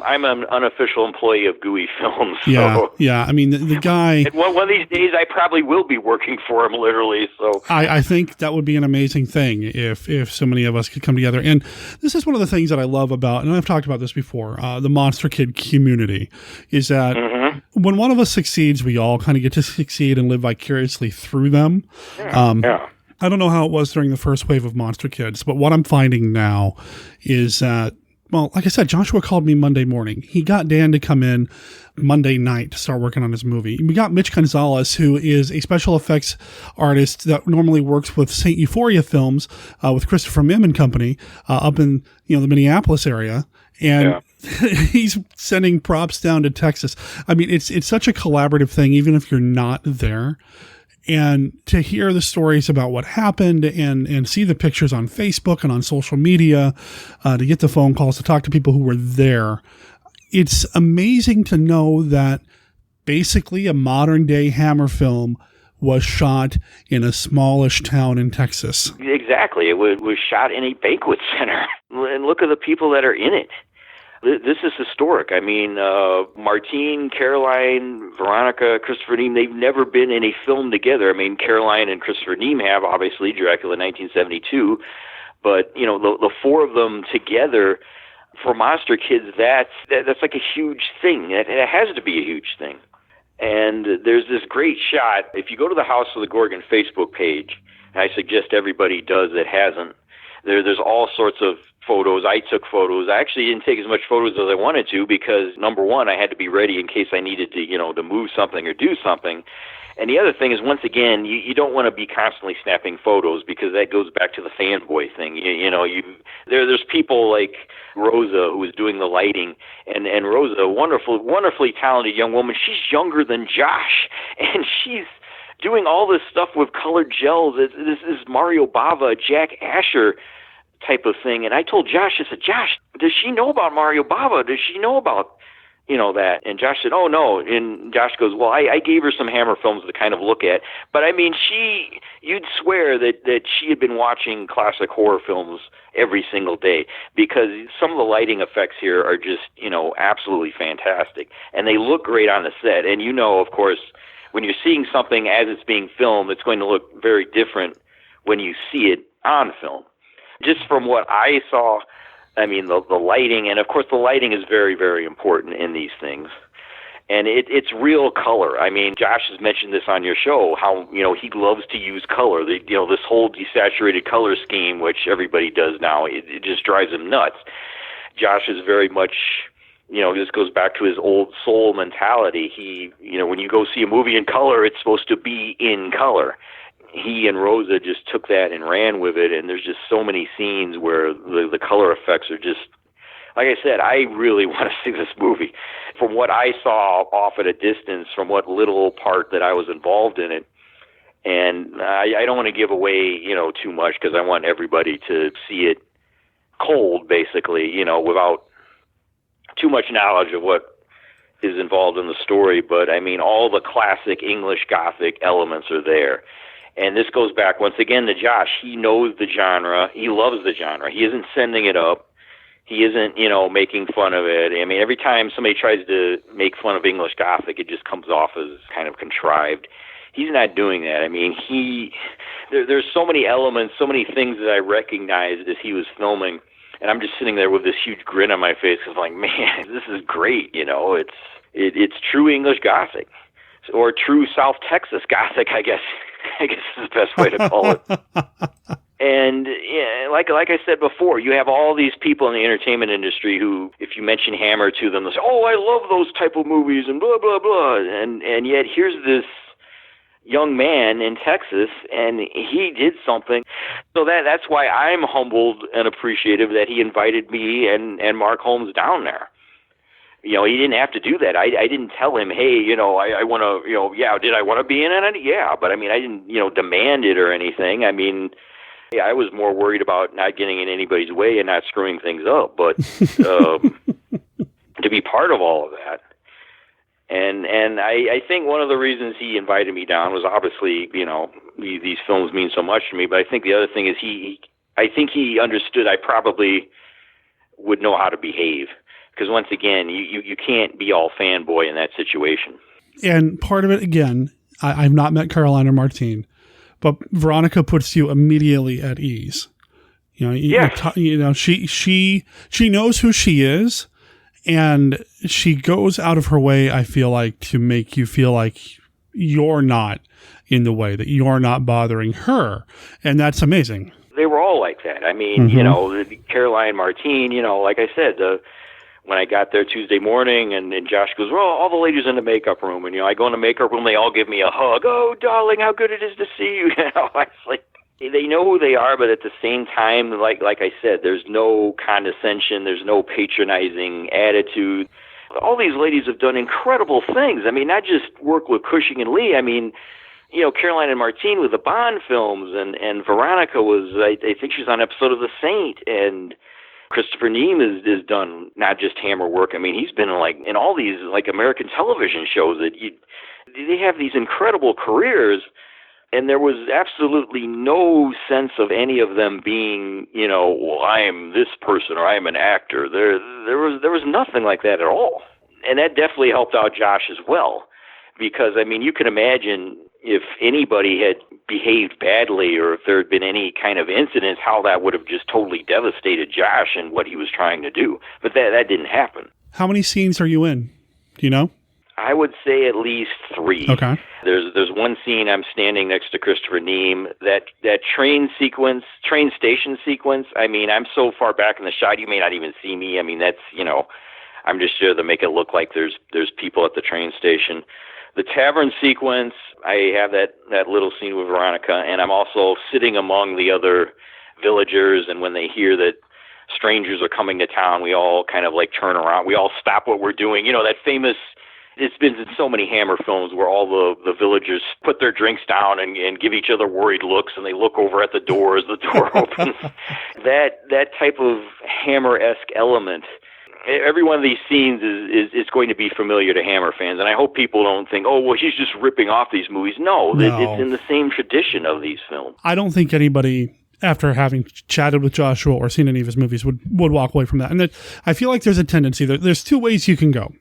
I'm an unofficial employee of GUI Films. So. Yeah. I mean, the guy... And one of these days, I probably will be working for him, literally. So I think that would be an amazing thing if so many of us could come together. And this is one of the things that I love about, and I've talked about this before, the Monster Kid community, is that when one of us succeeds, we all kind of get to succeed and live vicariously through them. Yeah. I don't know how it was during the first wave of Monster Kids, but what I'm finding now is that, well, like I said, Joshua called me Monday morning. He got Dan to come in Monday night to start working on his movie. We got Mitch Gonzalez, who is a special effects artist that normally works with St. Euphoria Films with Christopher Mihm and Company up in the Minneapolis area. And he's sending props down to Texas. I mean, it's such a collaborative thing, even if you're not there. And to hear the stories about what happened and see the pictures on Facebook and on social media, to get the phone calls, to talk to people who were there, it's amazing to know that basically a modern day Hammer film was shot in a smallish town in Texas. Exactly. It was shot in a banquet center. And look at the people that are in it. This is historic. I mean, Martine, Caroline, Veronica, Christopher Neame, they've never been in a film together. I mean, Caroline and Christopher Neame have, obviously, Dracula 1972. But, you know, the four of them together, for monster kids, that's like a huge thing. It has to be a huge thing. And there's this great shot. If you go to the House of the Gorgon Facebook page, and I suggest everybody does that hasn't, there's all sorts of photos. I took photos. I actually didn't take as much photos as I wanted to because, number one, I had to be ready in case I needed to, you know, to move something or do something. And the other thing is, once again, you don't want to be constantly snapping photos because that goes back to the fanboy thing. There's people like Rosa who was doing the lighting, and Rosa, a wonderfully talented young woman. She's younger than Josh, and she's doing all this stuff with colored gels. This is Mario Bava, Jack Asher type of thing. And I told Josh, I said, Josh, does she know about Mario Bava? Does she know about, you know, that? And Josh said, oh, no. And Josh goes, well, I gave her some Hammer films to kind of look at. But, I mean, you'd swear that she had been watching classic horror films every single day because some of the lighting effects here are just, you know, absolutely fantastic. And they look great on the set. And, you know, of course, when you're seeing something as it's being filmed, it's going to look very different when you see it on film. Just from what I saw, I mean, the lighting, and of course the lighting is very, very important in these things. And it's real color. I mean, Josh has mentioned this on your show, how, you know, he loves to use color. This whole desaturated color scheme, which everybody does now, it just drives him nuts. Josh is very much, you know, this goes back to his old soul mentality. He, you know, when you go see a movie in color, it's supposed to be in color. He and Rosa just took that and ran with it, and there's just so many scenes where the color effects are just, like I said, I really want to see this movie. From what I saw off at a distance, from what little part that I was involved in it, and I don't want to give away, you know, too much because I want everybody to see it cold, basically, you know, without too much knowledge of what is involved in the story. But, I mean, all the classic English Gothic elements are there. And this goes back, once again, to Josh. He knows the genre. He loves the genre. He isn't sending it up. He isn't, you know, making fun of it. I mean, every time somebody tries to make fun of English Gothic, it just comes off as kind of contrived. He's not doing that. I mean, there's so many elements, so many things that I recognized as he was filming. And I'm just sitting there with this huge grin on my face because I'm like, man, this is great. You know, it's true English Gothic, or true South Texas Gothic, I guess is the best way to call it. And yeah, like I said before, you have all these people in the entertainment industry who, if you mention Hammer to them, they'll say, oh, I love those type of movies and blah, blah, blah. And yet here's this young man in Texas, and he did something. So that's why I'm humbled and appreciative that he invited me and Mark Holmes down there. You know, he didn't have to do that. I didn't tell him, hey, you know, I want to, you know, yeah, did I want to be in it? Yeah, but I mean, I didn't, you know, demand it or anything. I mean, yeah, I was more worried about not getting in anybody's way and not screwing things up. But to be part of all of that, and I think one of the reasons he invited me down was obviously, you know, these films mean so much to me. But I think the other thing is I think he understood I probably would know how to behave. Because once again, you can't be all fanboy in that situation. And part of it, again, I've not met Caroline or Martine, but Veronica puts you immediately at ease. You know, you know, she knows who she is, and she goes out of her way, I feel like, to make you feel like you're not in the way, that you're not bothering her, and that's amazing. They were all like that. I mean, you know, Caroline, Martine, you know, like I said, when I got there Tuesday morning, and Josh goes, well, all the ladies in the makeup room. And, you know, I go in the makeup room, they all give me a hug. Oh, darling, how good it is to see you. You know, it's like, they know who they are, but at the same time, like I said, there's no condescension. There's no patronizing attitude. All these ladies have done incredible things. I mean, not just work with Cushing and Lee. I mean, you know, Caroline and Martine with the Bond films, and Veronica was, I think she was on an episode of The Saint, and Christopher Neame has done not just Hammer work. I mean, he's been in all these like American television shows that they have these incredible careers. And there was absolutely no sense of any of them being, well, I am this person or I am an actor. There was nothing like that at all. And that definitely helped out Josh as well. Because, you can imagine if anybody had behaved badly or if there had been any kind of incidents, how that would have just totally devastated Josh and what he was trying to do. But that didn't happen. How many scenes are you in? Do you know? I would say at least 3. Okay. There's one scene I'm standing next to Christopher Neame. That train station sequence, I'm so far back in the shot you may not even see me. That's, I'm just here to make it look like there's people at the train station. The tavern sequence, I have that little scene with Veronica, and I'm also sitting among the other villagers, and when they hear that strangers are coming to town, we all kind of like turn around. We all stop what we're doing. That famous... It's been in so many Hammer films where all the villagers put their drinks down and give each other worried looks, and they look over at the door as the door opens. That type of Hammer-esque element, every one of these scenes is going to be familiar to Hammer fans, and I hope people don't think, oh, well, he's just ripping off these movies. No. It's in the same tradition of these films. I don't think anybody, after having chatted with Joshua or seen any of his movies, would walk away from that. And I feel like there's a tendency, there's 2 ways you can go.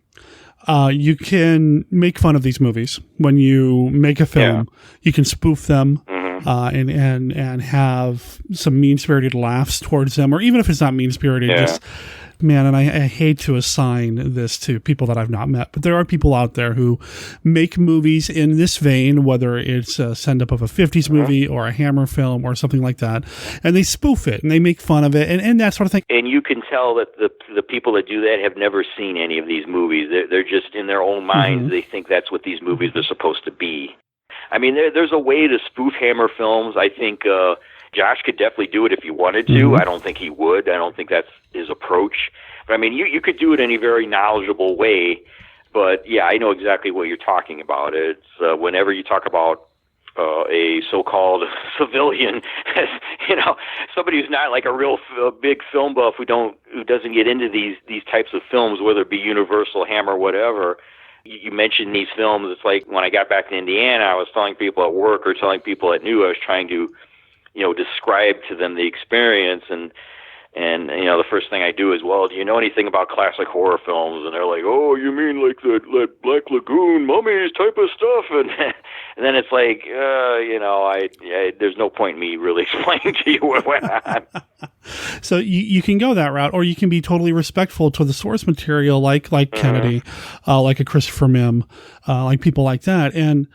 You can make fun of these movies. When you make a film, you can spoof them, and have some mean-spirited laughs towards them, or even if it's not mean-spirited, just, man, and I hate to assign this to people that I've not met, but there are people out there who make movies in this vein, whether it's a send-up of a 50s movie or a Hammer film or something like that, and they spoof it, and they make fun of it, and that sort of thing. And you can tell that the people that do that have never seen any of these movies. They're just in their own minds. They think that's what these movies are supposed to be. There's a way to spoof Hammer films. I think Josh could definitely do it if he wanted to. I don't think he would. I don't think that's his approach. But you could do it in a very knowledgeable way. But yeah, I know exactly what you're talking about. It's whenever you talk about a so-called civilian, somebody who's not like a real big film buff who doesn't get into these types of films, whether it be Universal, Hammer, whatever. You mentioned these films. It's like when I got back to Indiana, I was telling people at work or telling people I knew, I was trying to, describe to them the experience. And the first thing I do is, well, do you know anything about classic horror films? And they're like, oh, you mean like that Black Lagoon, Mummies type of stuff? And then it's like, there's no point in me really explaining to you what went on. So you can go that route, or you can be totally respectful to the source material, like Kennedy, like a Christopher Mim, like people like that. And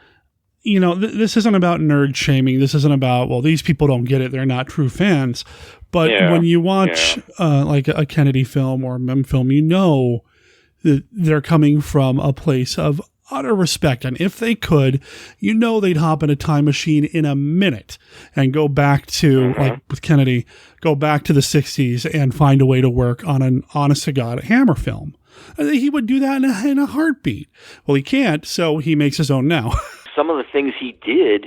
this isn't about nerd shaming. This isn't about, well, these people don't get it. They're not true fans. But when you watch like a Kennedy film or a Mim film, that they're coming from a place of utter respect. And if they could, they'd hop in a time machine in a minute and go back to, like with Kennedy, go back to the 60s and find a way to work on an honest-to-God Hammer film. He would do that in a heartbeat. Well, he can't, so he makes his own now. Some of the things he did,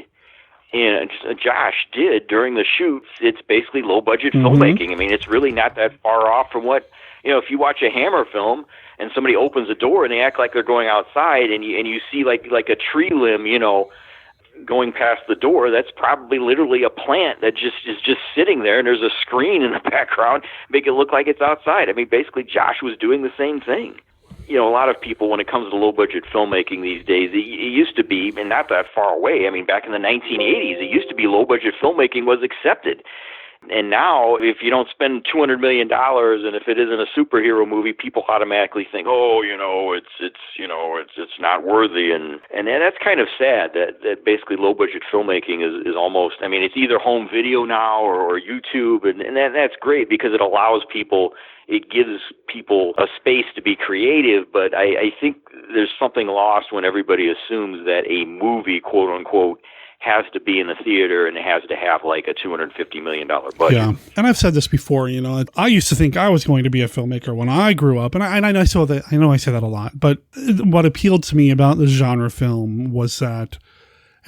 Josh did during the shoots, it's basically low-budget filmmaking. It's really not that far off from what, if you watch a Hammer film and somebody opens a door and they act like they're going outside and you see like a tree limb, going past the door, that's probably literally a plant that is just sitting there, and there's a screen in the background, make it look like it's outside. Basically Josh was doing the same thing. A lot of people, when it comes to low-budget filmmaking these days, it used to be, and not that far away, back in the 1980s, it used to be low-budget filmmaking was accepted. And now, if you don't spend $200 million, and if it isn't a superhero movie, people automatically think, oh, it's not worthy, and that's kind of sad that basically low-budget filmmaking is almost, it's either home video now or YouTube, and that's great because it allows people. It gives people a space to be creative, but I think there's something lost when everybody assumes that a movie, quote unquote, has to be in the theater and it has to have like a $250 million budget. Yeah, and I've said this before. I used to think I was going to be a filmmaker when I grew up, and I know I say that a lot. But what appealed to me about the genre film was that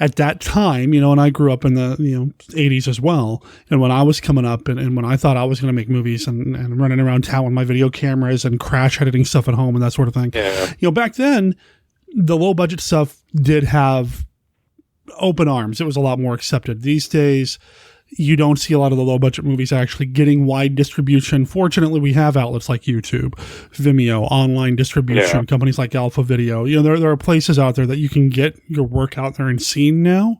at that time, and I grew up in the 80s as well, and when I was coming up and when I thought I was going to make movies and running around town with my video cameras and crash editing stuff at home and that sort of thing, back then the low budget stuff did have open arms. It was a lot more accepted. These days, you don't see a lot of the low-budget movies actually getting wide distribution. Fortunately, we have outlets like YouTube, Vimeo, online distribution, companies like Alpha Video. You know, there are places out there that you can get your work out there and seen now,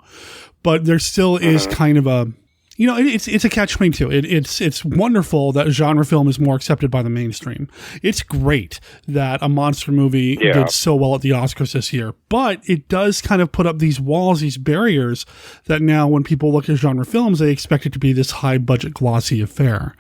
but there still is kind of a, you know, it's a catch-22. It's wonderful that genre film is more accepted by the mainstream. It's great that a monster movie did so well at the Oscars this year, but it does kind of put up these walls, these barriers that now when people look at genre films, they expect it to be this high-budget, glossy affair.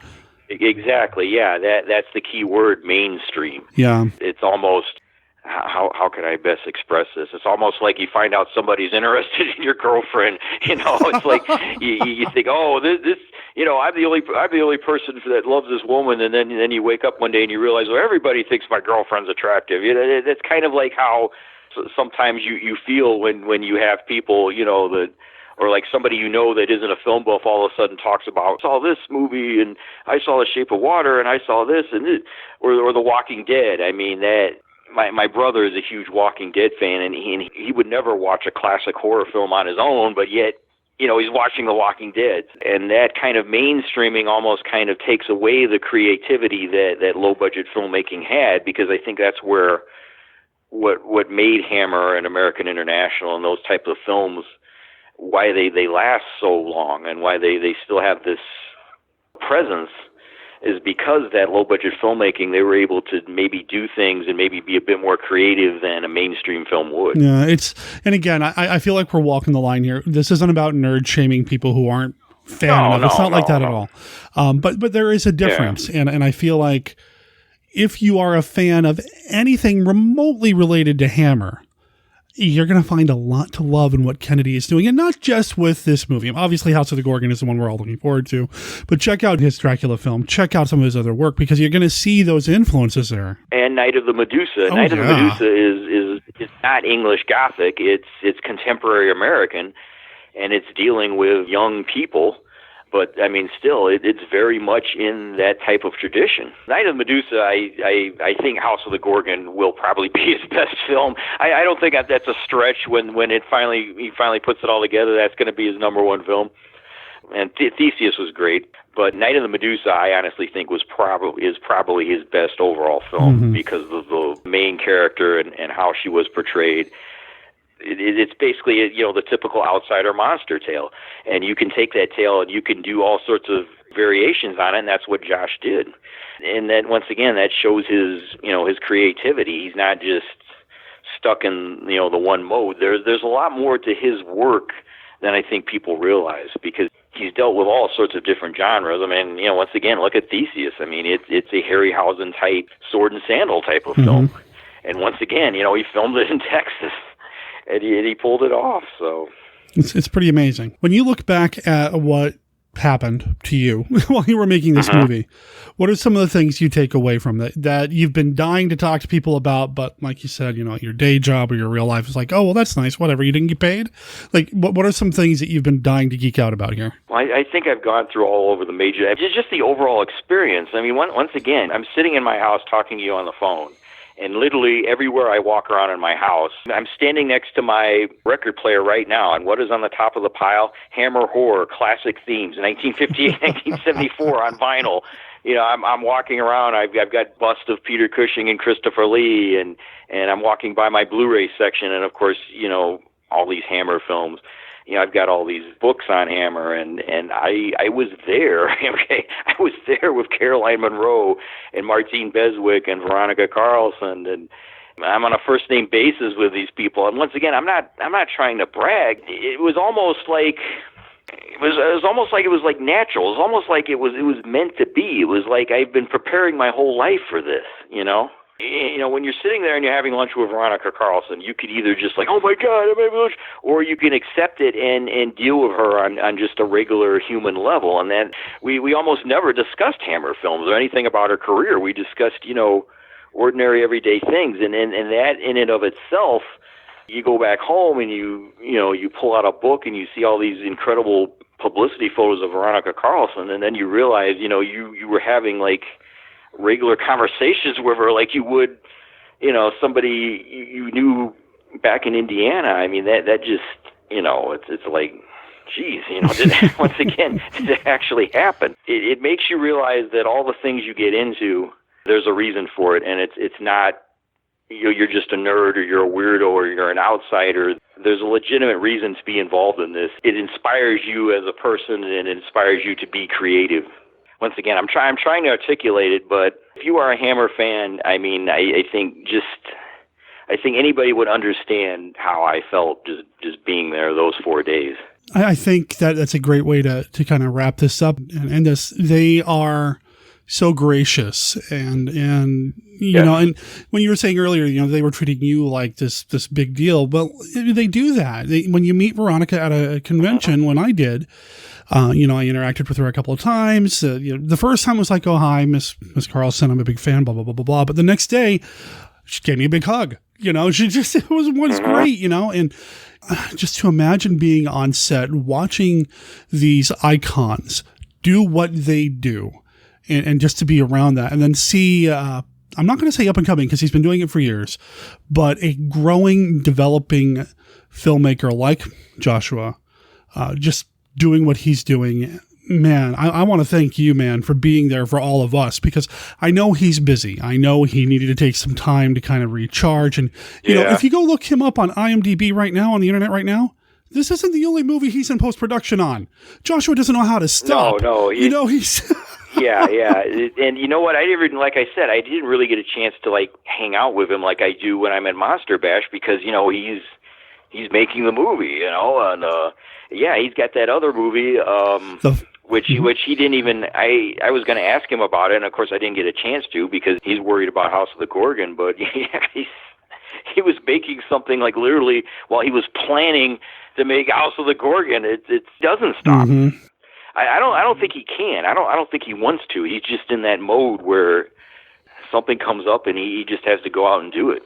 Exactly, yeah. That's the key word, mainstream. Yeah. It's almost... How can I best express this? It's almost like you find out somebody's interested in your girlfriend. You know, it's like you think, oh, this, you know, I'm the only person that loves this woman, and then you wake up one day and you realize, well, everybody thinks my girlfriend's attractive. You know, that's kind of like how sometimes you feel when you have people, you know, that. Or like somebody you know that isn't a film buff all of a sudden talks about, I saw this movie and I saw The Shape of Water and I saw this and this, or The Walking Dead. I mean, that my brother is a huge Walking Dead fan, and he would never watch a classic horror film on his own, but yet, you know, he's watching The Walking Dead. And that kind of mainstreaming almost kind of takes away the creativity that low-budget filmmaking had, because I think that's where what made Hammer and American International and those type of films, why they last so long and why they still have this presence, is because that low-budget filmmaking, they were able to maybe do things and maybe be a bit more creative than a mainstream film would. Yeah, and again, I feel like we're walking the line here. This isn't about nerd-shaming people who aren't fan of it. It's not like that at all. But there is a difference, and I feel like if you are a fan of anything remotely related to Hammer, you're going to find a lot to love in what Kennedy is doing, and not just with this movie. Obviously, House of the Gorgon is the one we're all looking forward to, but check out his Dracula film. Check out some of his other work, because you're going to see those influences there. And Night of the Medusa. Night of the Medusa is not English Gothic. It's contemporary American, and it's dealing with young people. But, I mean, still, it's very much in that type of tradition. Night of Medusa, I think House of the Gorgon will probably be his best film. I don't think that's a stretch when he finally puts it all together. That's going to be his number one film. And Theseus was great. But Night of the Medusa, I honestly think is probably his best overall film, because of the main character and how she was portrayed. It's basically, you know, the typical outsider monster tale, and you can take that tale and you can do all sorts of variations on it, and that's what Josh did. And then once again, that shows his creativity. He's not just stuck in, you know, the one mode. There's a lot more to his work than I think people realize, because he's dealt with all sorts of different genres. I mean, you know, once again, look at Theseus. I mean, it's a Harryhausen type sword and sandal type of film, and once again, you know, he filmed it in Texas. And he pulled it off, so... It's pretty amazing. When you look back at what happened to you while you were making this movie, what are some of the things you take away from that you've been dying to talk to people about, but like you said, you know, your day job or your real life is like, oh, well, that's nice, whatever, you didn't get paid? Like, what are some things that you've been dying to geek out about here? Well, I think I've gone through all over the major... Just the overall experience. I mean, once again, I'm sitting in my house talking to you on the phone, and literally everywhere I walk around in my house, I'm standing next to my record player right now, and what is on the top of the pile? Hammer Horror, classic themes, 1958, 1974 on vinyl. You know, I'm walking around, I've got busts of Peter Cushing and Christopher Lee, and I'm walking by my Blu-ray section, and of course, you know, all these Hammer films. You know, I've got all these books on Hammer, and I was there, okay? I was there with Caroline Munro and Martine Beswick and Veronica Carlson, and I'm on a first-name basis with these people. And once again, I'm not trying to brag. It was almost like... It was like natural. It was almost like it was meant to be. It was like I've been preparing my whole life for this, you know? You know, when you're sitting there and you're having lunch with Veronica Carlson, you could either just like, oh my God, I'm having lunch, or you can accept it and deal with her on just a regular human level. And then we almost never discussed Hammer films or anything about her career. We discussed, you know, ordinary everyday things. And that in and of itself, you go back home and you pull out a book and you see all these incredible publicity photos of Veronica Carlson, and then you realize, you know, you were having like regular conversations with her like you would, you know, somebody you knew back in Indiana. I mean, that just, it's like, geez, once again, did it actually happen? It makes you realize that all the things you get into, there's a reason for it, and it's not you're just a nerd or you're a weirdo or you're an outsider. There's a legitimate reason to be involved in this. It inspires you as a person, and it inspires you to be creative. Once again, I'm trying to articulate it, but if you are a Hammer fan, I mean, I think anybody would understand how I felt just being there those 4 days. I think that's a great way to kind of wrap this up and end this. They are so gracious and you know, and when you were saying earlier, they were treating you like this big deal. Well, they do that. When you meet Veronica at a convention, when I did, I interacted with her a couple of times. The first time was like, oh, hi, Miss Carlson, I'm a big fan, blah, blah, blah, blah, blah. But the next day, she gave me a big hug. It was great, and just to imagine being on set, watching these icons do what they do, and just to be around that, and then see, I'm not going to say up and coming because he's been doing it for years, but a growing, developing filmmaker like Joshua, just doing what he's doing. Man, I want to thank you, man, for being there for all of us, because I know he's busy. I know he needed to take some time to kind of recharge. And, if you go look him up on IMDb right now, on the internet right now, this isn't the only movie he's in post-production on. Joshua doesn't know how to stop. No. He's... Yeah. And you know what? Like I said, I didn't really get a chance to, hang out with him like I do when I'm at Monster Bash, because, he's making the movie, and, he's got that other movie, which he didn't even, I was going to ask him about it, and of course I didn't get a chance to because he's worried about House of the Gorgon, but he was making something literally while he was planning to make House of the Gorgon. It doesn't stop. Mm-hmm. I don't think he can. I don't think he wants to. He's just in that mode where something comes up and he just has to go out and do it.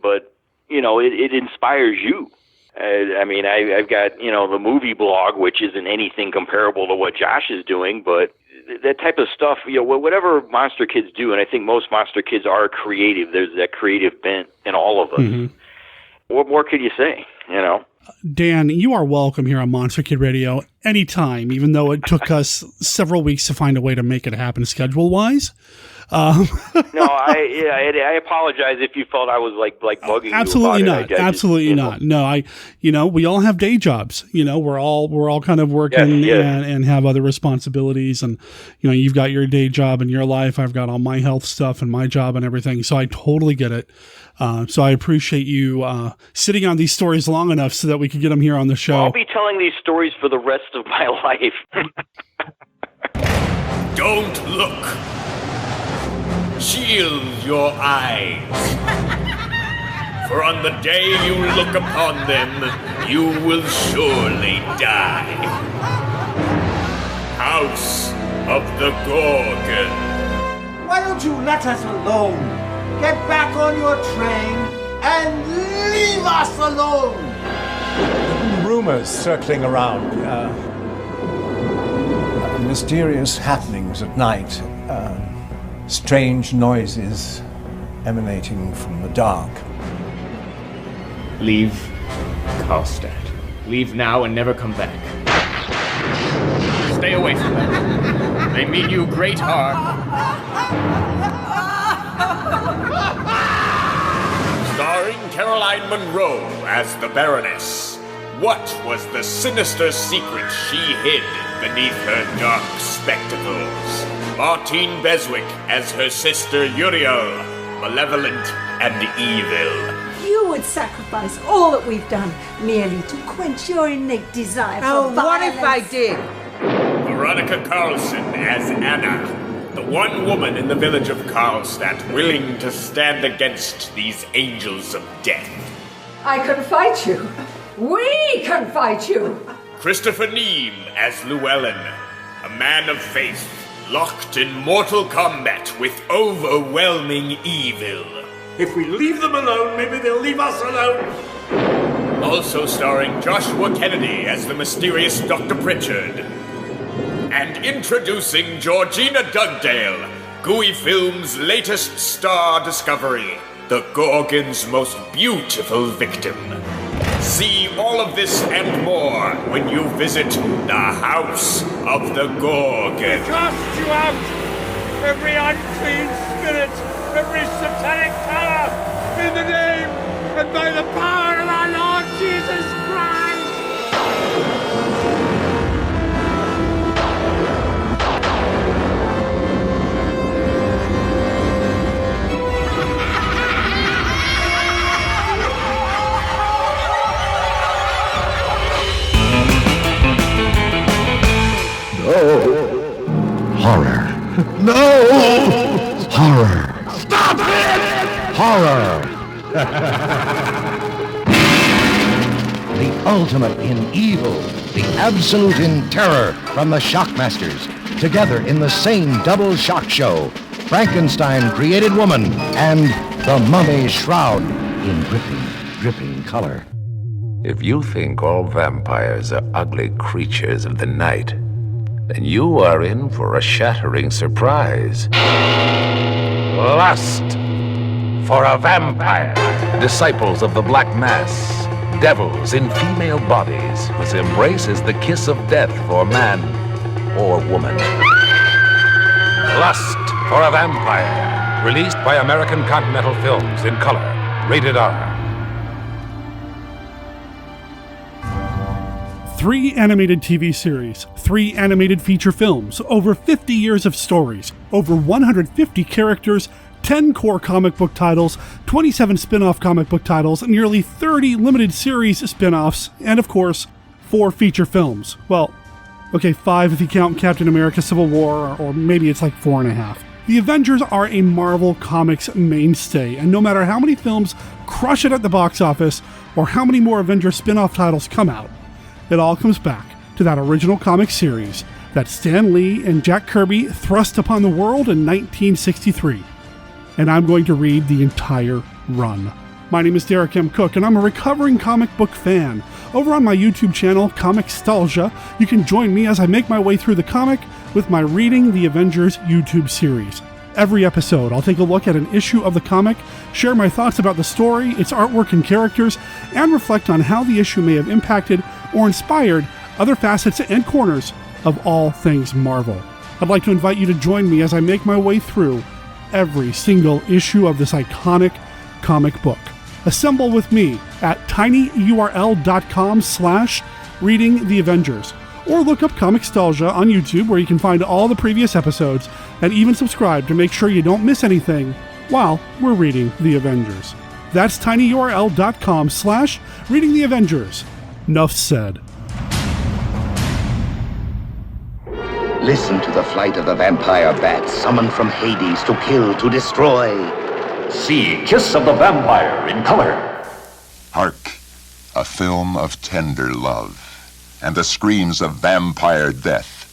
But, it inspires you. I've got, the movie blog, which isn't anything comparable to what Josh is doing, but that type of stuff, whatever monster kids do, and I think most monster kids are creative. There's that creative bent in all of us. Mm-hmm. What more could you say, Dan, you are welcome here on Monster Kid Radio anytime, even though it took us several weeks to find a way to make it happen schedule-wise. No, I apologize if you felt I was bugging absolutely you not. Absolutely not. No, we all have day jobs. We're all kind of working and have other responsibilities, and you've got your day job and your life. I've got all my health stuff and my job and everything. So I totally get it. So I appreciate you sitting on these stories long enough so that we could get them here on the show. I'll be telling these stories for the rest of my life. Don't look. Shield your eyes. For on the day you look upon them, you will surely die. House of the Gorgon. Why don't you let us alone? Get back on your train and leave us alone! There have been rumors circling around. Mysterious happenings at night. Strange noises emanating from the dark. Leave Karlstadt. Leave now and never come back. Stay away from them. They mean you great harm. Starring Caroline Munro as the Baroness. What was the sinister secret she hid beneath her dark spectacles? Martine Beswick as her sister Uriel, malevolent and evil. You would sacrifice all that we've done merely to quench your innate desire for violence. What if I did? Veronica Carlson as Anna, the one woman in the village of Karlstadt willing to stand against these angels of death. I can fight you. We can fight you. Christopher Neame as Llewellyn, a man of faith, locked in mortal combat with overwhelming evil. If we leave them alone, maybe they'll leave us alone. Also starring Joshua Kennedy as the mysterious Dr. Pritchard. And introducing Georgina Dugdale, Gooey Films' latest star discovery, the Gorgon's most beautiful victim. See all of this and more when you visit the House of the Gorgon. Cast you out! Every unclean spirit, every satanic power, in the name and by the power of our Lord Jesus Christ! Horror. No! Horror. Stop it! Horror. The ultimate in evil, the absolute in terror from the Shockmasters. Together in the same double shock show. Frankenstein Created Woman and The Mummy's Shroud in dripping color. If you think all vampires are ugly creatures of the night, then you are in for a shattering surprise. Lust for a vampire. Disciples of the Black Mass, devils in female bodies, whose embrace is the kiss of death for man or woman. Lust for a vampire. Released by American Continental Films in color. Rated R. 3 animated TV series, 3 animated feature films, over 50 years of stories, over 150 characters, 10 core comic book titles, 27 spin-off comic book titles, nearly 30 limited series spin-offs, and of course, 4 feature films. Well, okay, 5 if you count Captain America Civil War, or maybe it's like 4.5. The Avengers are a Marvel Comics mainstay, and no matter how many films crush it at the box office, or how many more Avengers spin-off titles come out, it all comes back to that original comic series that Stan Lee and Jack Kirby thrust upon the world in 1963. And I'm going to read the entire run. My name is Derek M. Cook, and I'm a recovering comic book fan. Over on my YouTube channel, Comicstalgia, you can join me as I make my way through the comic with my Reading the Avengers YouTube series. Every episode, I'll take a look at an issue of the comic, share my thoughts about the story, its artwork and characters, and reflect on how the issue may have impacted or inspired other facets and corners of all things Marvel. I'd like to invite you to join me as I make my way through every single issue of this iconic comic book. Assemble with me at tinyurl.com/reading the Avengers, or look up Comicstalgia on YouTube, where you can find all the previous episodes and even subscribe to make sure you don't miss anything while we're reading the Avengers. That's tinyurl.com/reading the Avengers. Nuff said. Listen to the flight of the vampire bat, summoned from Hades to kill, to destroy. See Kiss of the Vampire in color. Hark, a film of tender love, and the screams of vampire death.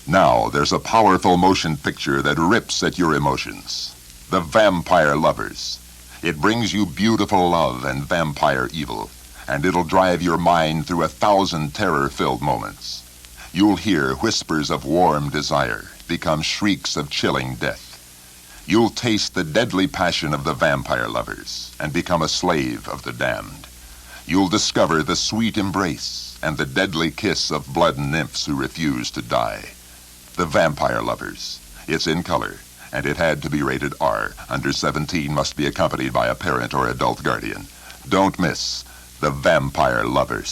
Now there's a powerful motion picture that rips at your emotions. The Vampire Lovers. It brings you beautiful love and vampire evil, and it'll drive your mind through 1,000 terror-filled moments. You'll hear whispers of warm desire become shrieks of chilling death. You'll taste the deadly passion of the vampire lovers and become a slave of the damned. You'll discover the sweet embrace and the deadly kiss of blood nymphs who refuse to die. The Vampire Lovers. It's in color, and it had to be rated R. Under 17 must be accompanied by a parent or adult guardian. Don't miss The Vampire Lovers.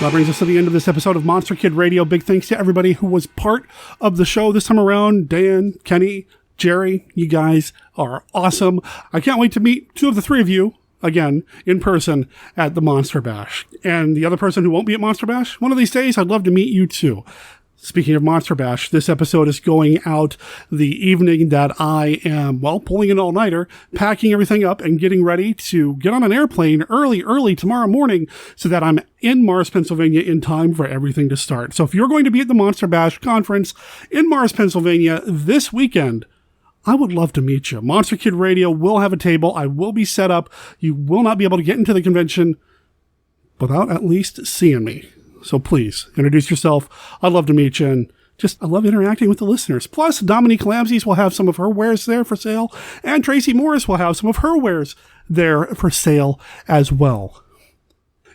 That brings us to the end of this episode of Monster Kid Radio. Big thanks to everybody who was part of the show this time around. Dan, Kenny, Jerry, you guys are awesome. I can't wait to meet 2 of the 3 of you again in person at the Monster Bash. And the other person who won't be at Monster Bash, one of these days, I'd love to meet you too. Speaking of Monster Bash, this episode is going out the evening that I am, pulling an all-nighter, packing everything up and getting ready to get on an airplane early tomorrow morning so that I'm in Mars, Pennsylvania in time for everything to start. So if you're going to be at the Monster Bash conference in Mars, Pennsylvania this weekend, I would love to meet you. Monster Kid Radio will have a table. I will be set up. You will not be able to get into the convention without at least seeing me. So please, introduce yourself. I'd love to meet you and I love interacting with the listeners. Plus, Dominique Lamses will have some of her wares there for sale, and Tracy Morris will have some of her wares there for sale as well.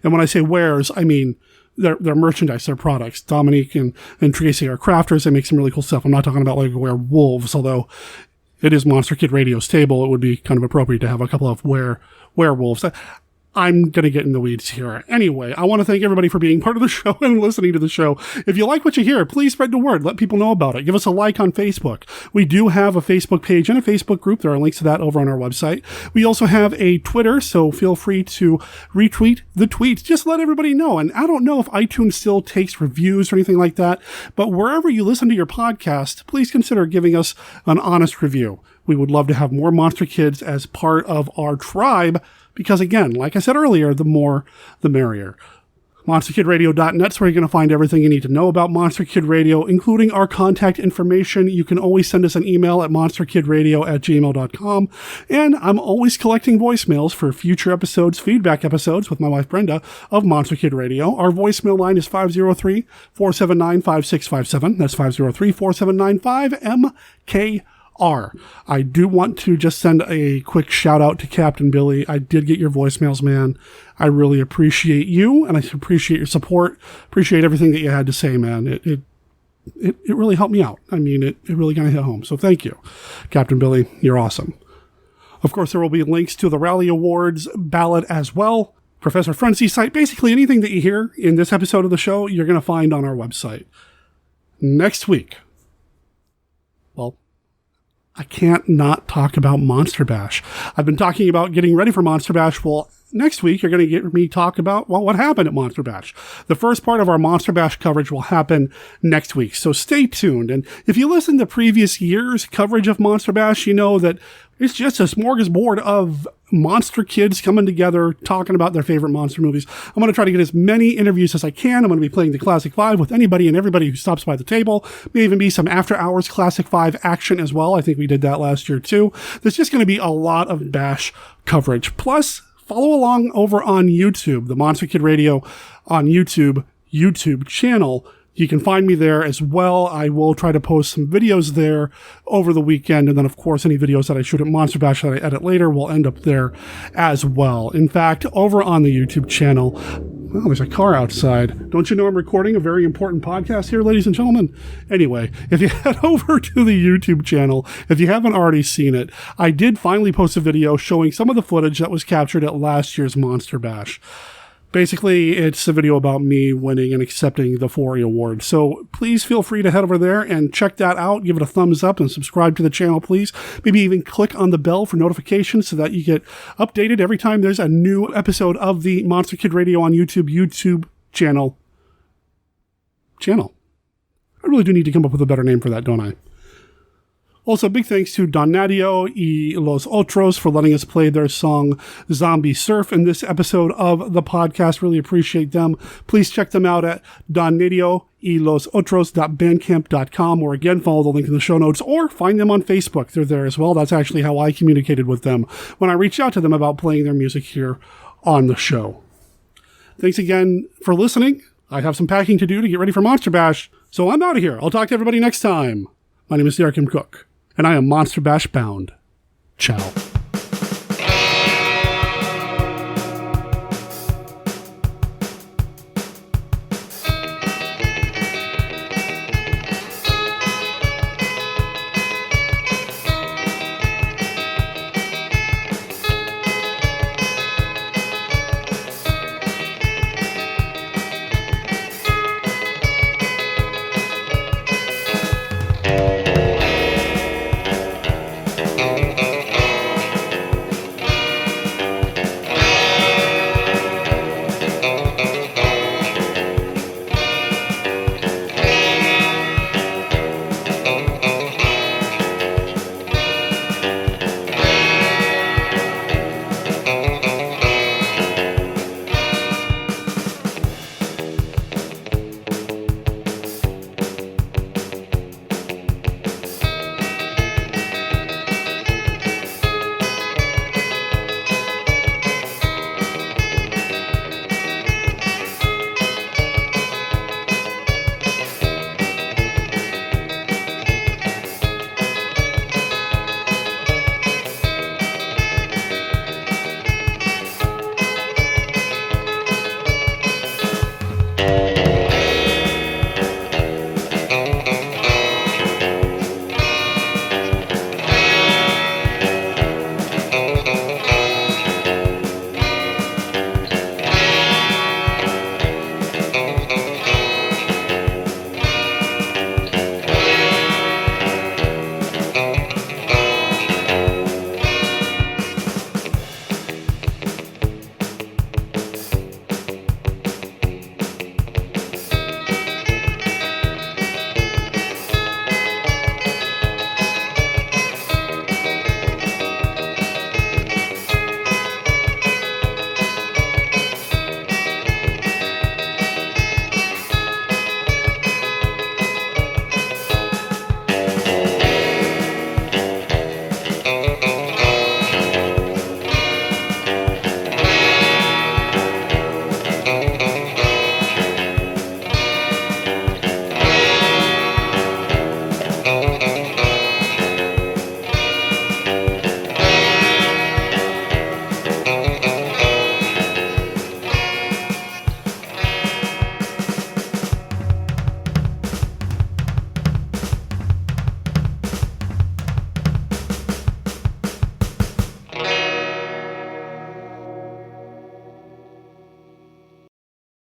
And when I say wares, I mean their merchandise, their products. Dominique and Tracy are crafters. They make some really cool stuff. I'm not talking about like werewolves, although it is Monster Kid Radio's table. It would be kind of appropriate to have a couple of werewolves. I'm going to get in the weeds here. Anyway, I want to thank everybody for being part of the show and listening to the show. If you like what you hear, please spread the word. Let people know about it. Give us a like on Facebook. We do have a Facebook page and a Facebook group. There are links to that over on our website. We also have a Twitter, so feel free to retweet the tweets. Just let everybody know. And I don't know if iTunes still takes reviews or anything like that, but wherever you listen to your podcast, please consider giving us an honest review. We would love to have more Monster Kids as part of our tribe, because again, like I said earlier, the more, the merrier. MonsterKidRadio.net is where you're going to find everything you need to know about Monster Kid Radio, including our contact information. You can always send us an email at monsterkidradio@gmail.com. And I'm always collecting voicemails for future episodes, feedback episodes with my wife Brenda of Monster Kid Radio. Our voicemail line is 503-479-5657. That's 503-479-5MK. I do want to just send a quick shout out to Captain Billy. I did get your voicemails, man. I really appreciate you, and I appreciate your support. Appreciate everything that you had to say, man. It really helped me out. I mean, it really kind of hit home. So thank you, Captain Billy. You're awesome. Of course, there will be links to the Rally Awards ballot as well. Professor Frenzy's site. Basically, anything that you hear in this episode of the show, you're going to find on our website. Next week, well, I can't not talk about Monster Bash. I've been talking about getting ready for Monster Bash. Well, next week, you're going to get me talk about, well, what happened at Monster Bash. The first part of our Monster Bash coverage will happen next week, so stay tuned. And if you listen to previous years' coverage of Monster Bash, you know that it's just a smorgasbord of monster kids coming together, talking about their favorite monster movies. I'm going to try to get as many interviews as I can. I'm going to be playing the Classic 5 with anybody and everybody who stops by the table. May even be some after-hours Classic 5 action as well. I think we did that last year, too. There's just going to be a lot of Bash coverage. Plus, follow along over on YouTube, the Monster Kid Radio on YouTube channel. You can find me there as well. I will try to post some videos there over the weekend. And then, of course, any videos that I shoot at Monster Bash that I edit later will end up there as well. In fact, over on the YouTube channel, well, there's a car outside. Don't you know I'm recording a very important podcast here, ladies and gentlemen? Anyway, if you head over to the YouTube channel, if you haven't already seen it, I did finally post a video showing some of the footage that was captured at last year's Monster Bash. Basically, it's a video about me winning and accepting the 4E award. So please feel free to head over there and check that out. Give it a thumbs up and subscribe to the channel, please. Maybe even click on the bell for notifications so that you get updated every time there's a new episode of the Monster Kid Radio on YouTube channel. I really do need to come up with a better name for that, don't I? Also, big thanks to Don Nadio y Los Otros for letting us play their song Zombie Surf in this episode of the podcast. Really appreciate them. Please check them out at donnadioylosotros.bandcamp.com, or again, follow the link in the show notes, or find them on Facebook. They're there as well. That's actually how I communicated with them when I reached out to them about playing their music here on the show. Thanks again for listening. I have some packing to do to get ready for Monster Bash, so I'm out of here. I'll talk to everybody next time. My name is Derek M. Cook, and I am Monster Bash bound. Ciao.